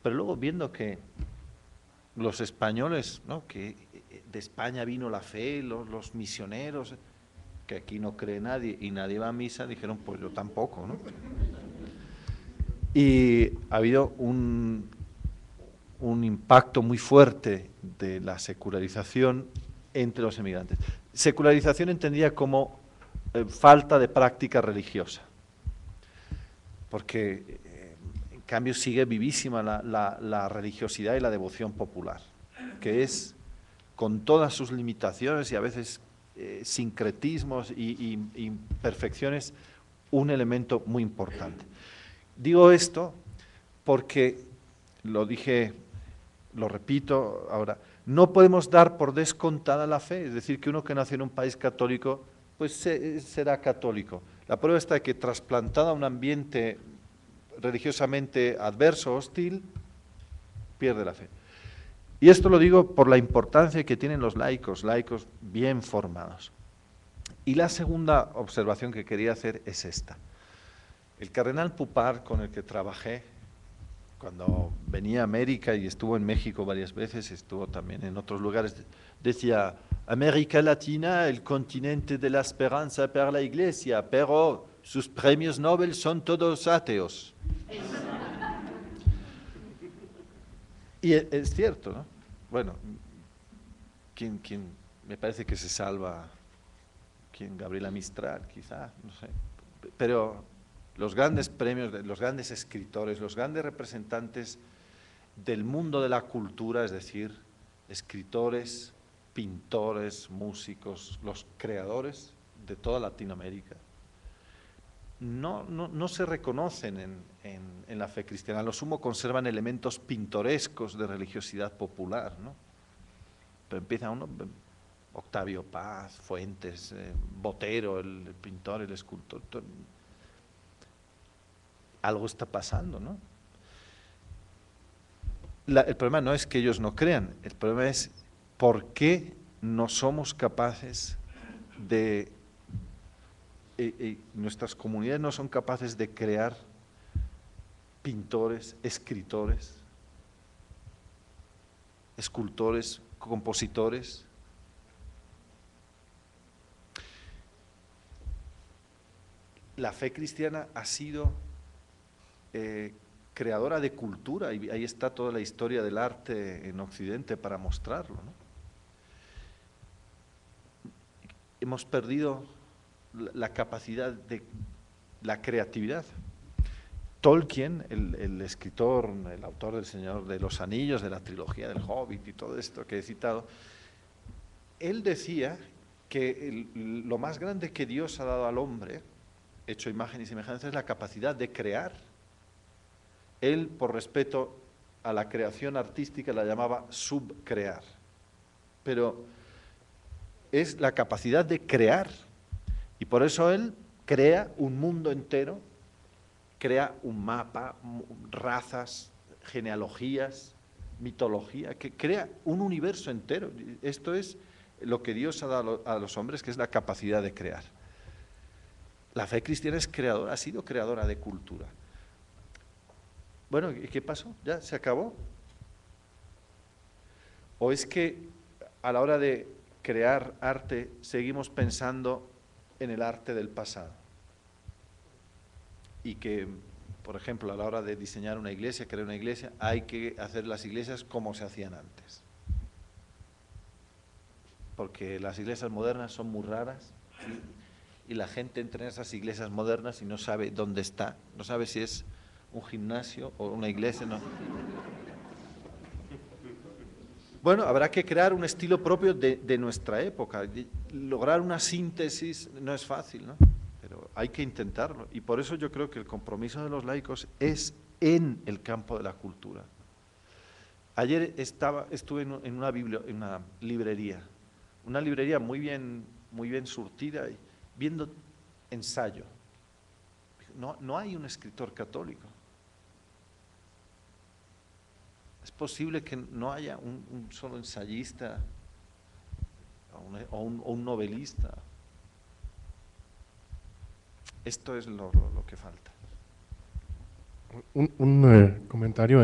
pero luego viendo que los españoles, ¿no?, que de España vino la fe, los misioneros, que aquí no cree nadie y nadie va a misa, dijeron, pues yo tampoco, ¿no? Y ha habido un impacto muy fuerte de la secularización entre los emigrantes. Secularización entendida como falta de práctica religiosa, porque en cambio sigue vivísima la religiosidad y la devoción popular, que es, con todas sus limitaciones y a veces sincretismos y imperfecciones, un elemento muy importante. Digo esto porque, lo dije, lo repito ahora, no podemos dar por descontada la fe, es decir, que uno que nació en un país católico, pues será católico. La prueba está que trasplantado a un ambiente religiosamente adverso, hostil, pierde la fe. Y esto lo digo por la importancia que tienen los laicos bien formados. Y la segunda observación que quería hacer es esta. El cardenal Pupar, con el que trabajé, cuando venía a América y estuvo en México varias veces, estuvo también en otros lugares, decía, América Latina, el continente de la esperanza para la Iglesia, pero sus premios Nobel son todos ateos. Y es cierto, ¿no? Bueno, ¿quién me parece que se salva? ¿Quién? Gabriela Mistral, quizá, no sé. Pero los grandes premios, los grandes escritores, los grandes representantes del mundo de la cultura, es decir, escritores, pintores, músicos, los creadores de toda Latinoamérica, no se reconocen en la fe cristiana. A lo sumo conservan elementos pintorescos de religiosidad popular, ¿no? Pero empieza uno, Octavio Paz, Fuentes, Botero, el pintor, el escultor. Algo está pasando, ¿no? El problema no es que ellos no crean, el problema es por qué no somos capaces de, nuestras comunidades no son capaces de crear pintores, escritores, escultores, compositores. La fe cristiana ha sido creadora de cultura, y ahí está toda la historia del arte en Occidente para mostrarlo, ¿no? Hemos perdido la capacidad de la creatividad. Tolkien, el escritor, el autor del Señor de los Anillos, de la trilogía del Hobbit y todo esto que he citado, él decía que lo más grande que Dios ha dado al hombre, hecho imagen y semejanza, es la capacidad de crear. Él, por respeto a la creación artística, la llamaba subcrear, pero es la capacidad de crear, y por eso él crea un mundo entero, crea un mapa, razas, genealogías, mitología, que crea un universo entero. Esto es lo que Dios ha dado a los hombres, que es la capacidad de crear. La fe cristiana es creadora, ha sido creadora de cultura. Bueno, ¿y qué pasó? ¿Ya se acabó? ¿O es que a la hora de crear arte seguimos pensando en el arte del pasado? Y que, por ejemplo, a la hora de diseñar una iglesia, crear una iglesia, hay que hacer las iglesias como se hacían antes. Porque las iglesias modernas son muy raras y la gente entra en esas iglesias modernas y no sabe dónde está, no sabe si es un gimnasio o una iglesia, no. Bueno, habrá que crear un estilo propio de nuestra época. Lograr una síntesis no es fácil, ¿no? Pero hay que intentarlo. Y por eso yo creo que el compromiso de los laicos es en el campo de la cultura. Ayer estuve en una librería muy bien surtida, y viendo ensayo. No hay un escritor católico. Es posible que no haya un solo ensayista o un novelista. Esto es lo que falta. Un comentario.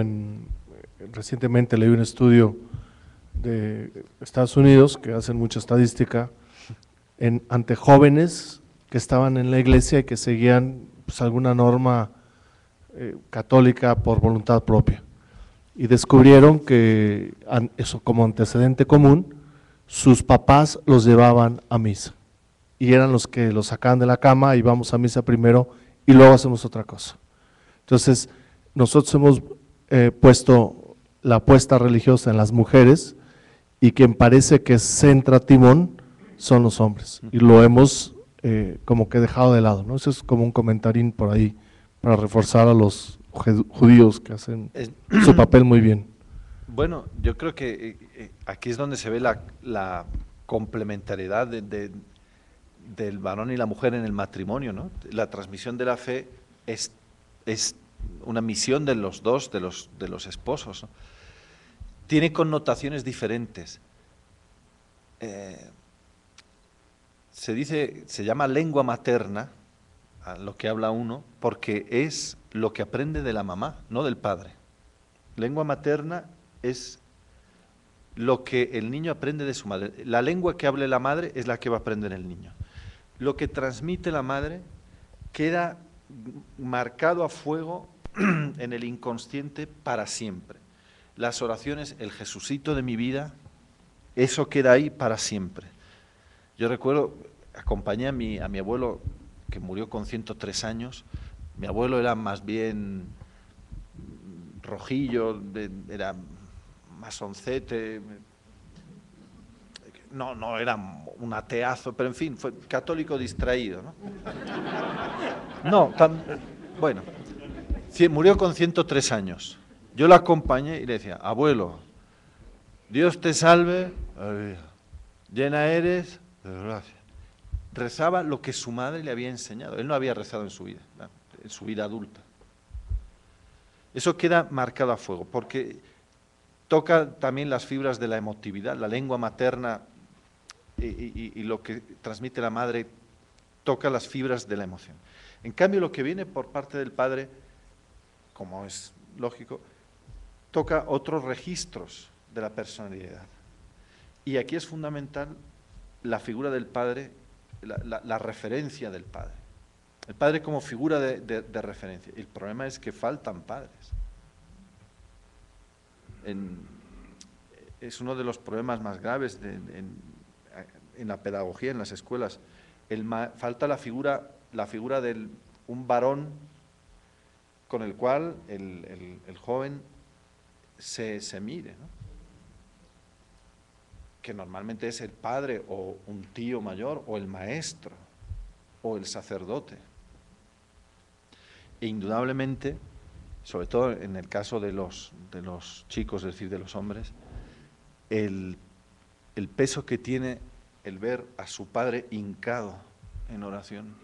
Recientemente leí un estudio de Estados Unidos que hacen mucha estadística ante jóvenes que estaban en la iglesia y que seguían pues, alguna norma católica por voluntad propia. Y descubrieron que, eso como antecedente común, sus papás los llevaban a misa. Y eran los que los sacaban de la cama y vamos a misa primero y luego hacemos otra cosa. Entonces, nosotros hemos puesto la apuesta religiosa en las mujeres y quien parece que centra timón son los hombres. Y lo hemos como que dejado de lado, ¿no? Eso es como un comentarín por ahí para reforzar a los judíos que hacen su papel muy bien. Bueno, yo creo que aquí es donde se ve la complementariedad del varón y la mujer en el matrimonio, ¿no? La transmisión de la fe es una misión de los dos, de los esposos, ¿no? Tiene connotaciones diferentes. Se llama lengua materna a lo que habla uno, porque es lo que aprende de la mamá, no del padre. Lengua materna es lo que el niño aprende de su madre. La lengua que hable la madre es la que va a aprender el niño. Lo que transmite la madre queda marcado a fuego en el inconsciente para siempre. Las oraciones, el Jesucito de mi vida, eso queda ahí para siempre. Yo recuerdo, acompañé a mi abuelo, que murió con 103 años, mi abuelo era más bien rojillo, era masoncete, no era un ateazo, pero en fin, fue católico distraído, ¿no? Bueno, murió con 103 años. Yo lo acompañé y le decía, abuelo, Dios te salve, llena eres de gracia. Rezaba lo que su madre le había enseñado. Él no había rezado en su vida adulta. Eso queda marcado a fuego, porque toca también las fibras de la emotividad. La lengua materna y lo que transmite la madre toca las fibras de la emoción. En cambio, lo que viene por parte del padre, como es lógico, toca otros registros de la personalidad. Y aquí es fundamental la figura del padre, la referencia del padre. El padre como figura de referencia. El problema es que faltan padres. Es uno de los problemas más graves en la pedagogía, en las escuelas. Falta la figura de un varón con el cual el joven se mire, ¿no? Que normalmente es el padre o un tío mayor o el maestro o el sacerdote. E indudablemente, sobre todo en el caso de los chicos, es decir, de los hombres, el peso que tiene el ver a su padre hincado en oración,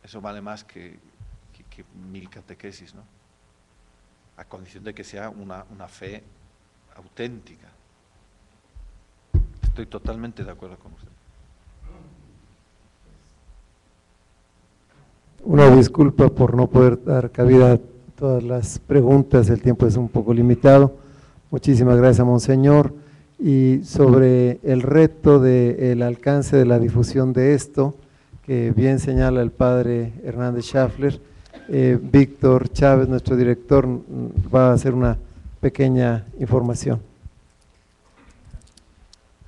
eso vale más que 1000 catequesis, ¿no? A condición de que sea una fe auténtica. Estoy totalmente de acuerdo con usted. Una disculpa por no poder dar cabida a todas las preguntas, el tiempo es un poco limitado. Muchísimas gracias, Monseñor. Y sobre el reto del alcance de la difusión de esto, que bien señala el padre Hernández Schaffler, Víctor Chávez, nuestro director, va a hacer una pequeña información.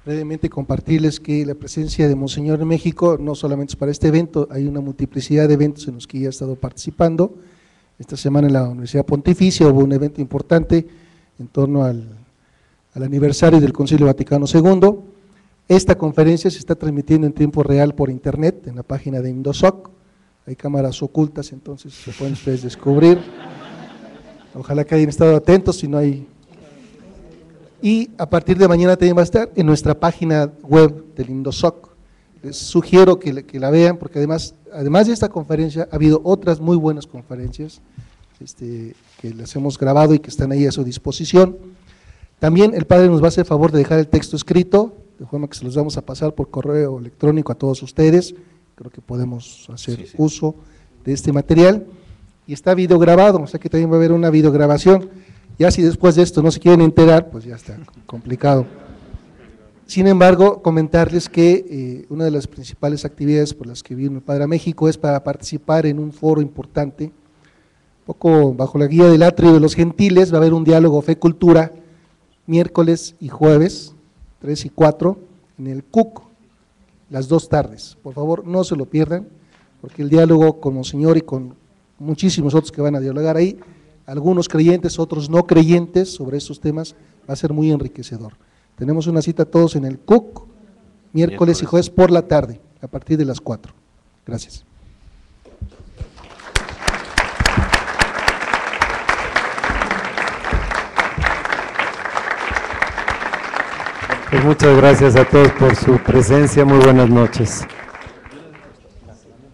Brevemente compartirles que la presencia de Monseñor en México no solamente es para este evento, hay una multiplicidad de eventos en los que ya ha estado participando. Esta semana en la Universidad Pontificia hubo un evento importante en torno al aniversario del Concilio Vaticano II. Esta conferencia se está transmitiendo en tiempo real por internet en la página de Indosoc. Hay cámaras ocultas, entonces se pueden ustedes descubrir. Ojalá que hayan estado atentos, si no hay. Y a partir de mañana también va a estar en nuestra página web del Indosoc. Les sugiero que la vean, porque además de esta conferencia ha habido otras muy buenas conferencias que las hemos grabado y que están ahí a su disposición. También el padre nos va a hacer favor de dejar el texto escrito, de forma que se los vamos a pasar por correo electrónico a todos ustedes. Creo que podemos hacer uso de este material. Y está videograbado, o sea que también va a haber una videograbación. Ya si después de esto no se quieren enterar, pues ya está complicado. Sin embargo, comentarles que una de las principales actividades por las que vino el padre a México es para participar en un foro importante, un poco bajo la guía del Atrio de los Gentiles. Va a haber un diálogo fe-cultura miércoles y jueves, 3 y 4, en el CUC, las 2 tardes. Por favor, no se lo pierdan, porque el diálogo con Monseñor y con muchísimos otros que van a dialogar ahí, algunos creyentes, otros no creyentes, sobre estos temas, va a ser muy enriquecedor. Tenemos una cita todos en el CUC, miércoles y jueves por la tarde, a partir de las 4. Gracias. Pues muchas gracias a todos por su presencia, muy buenas noches.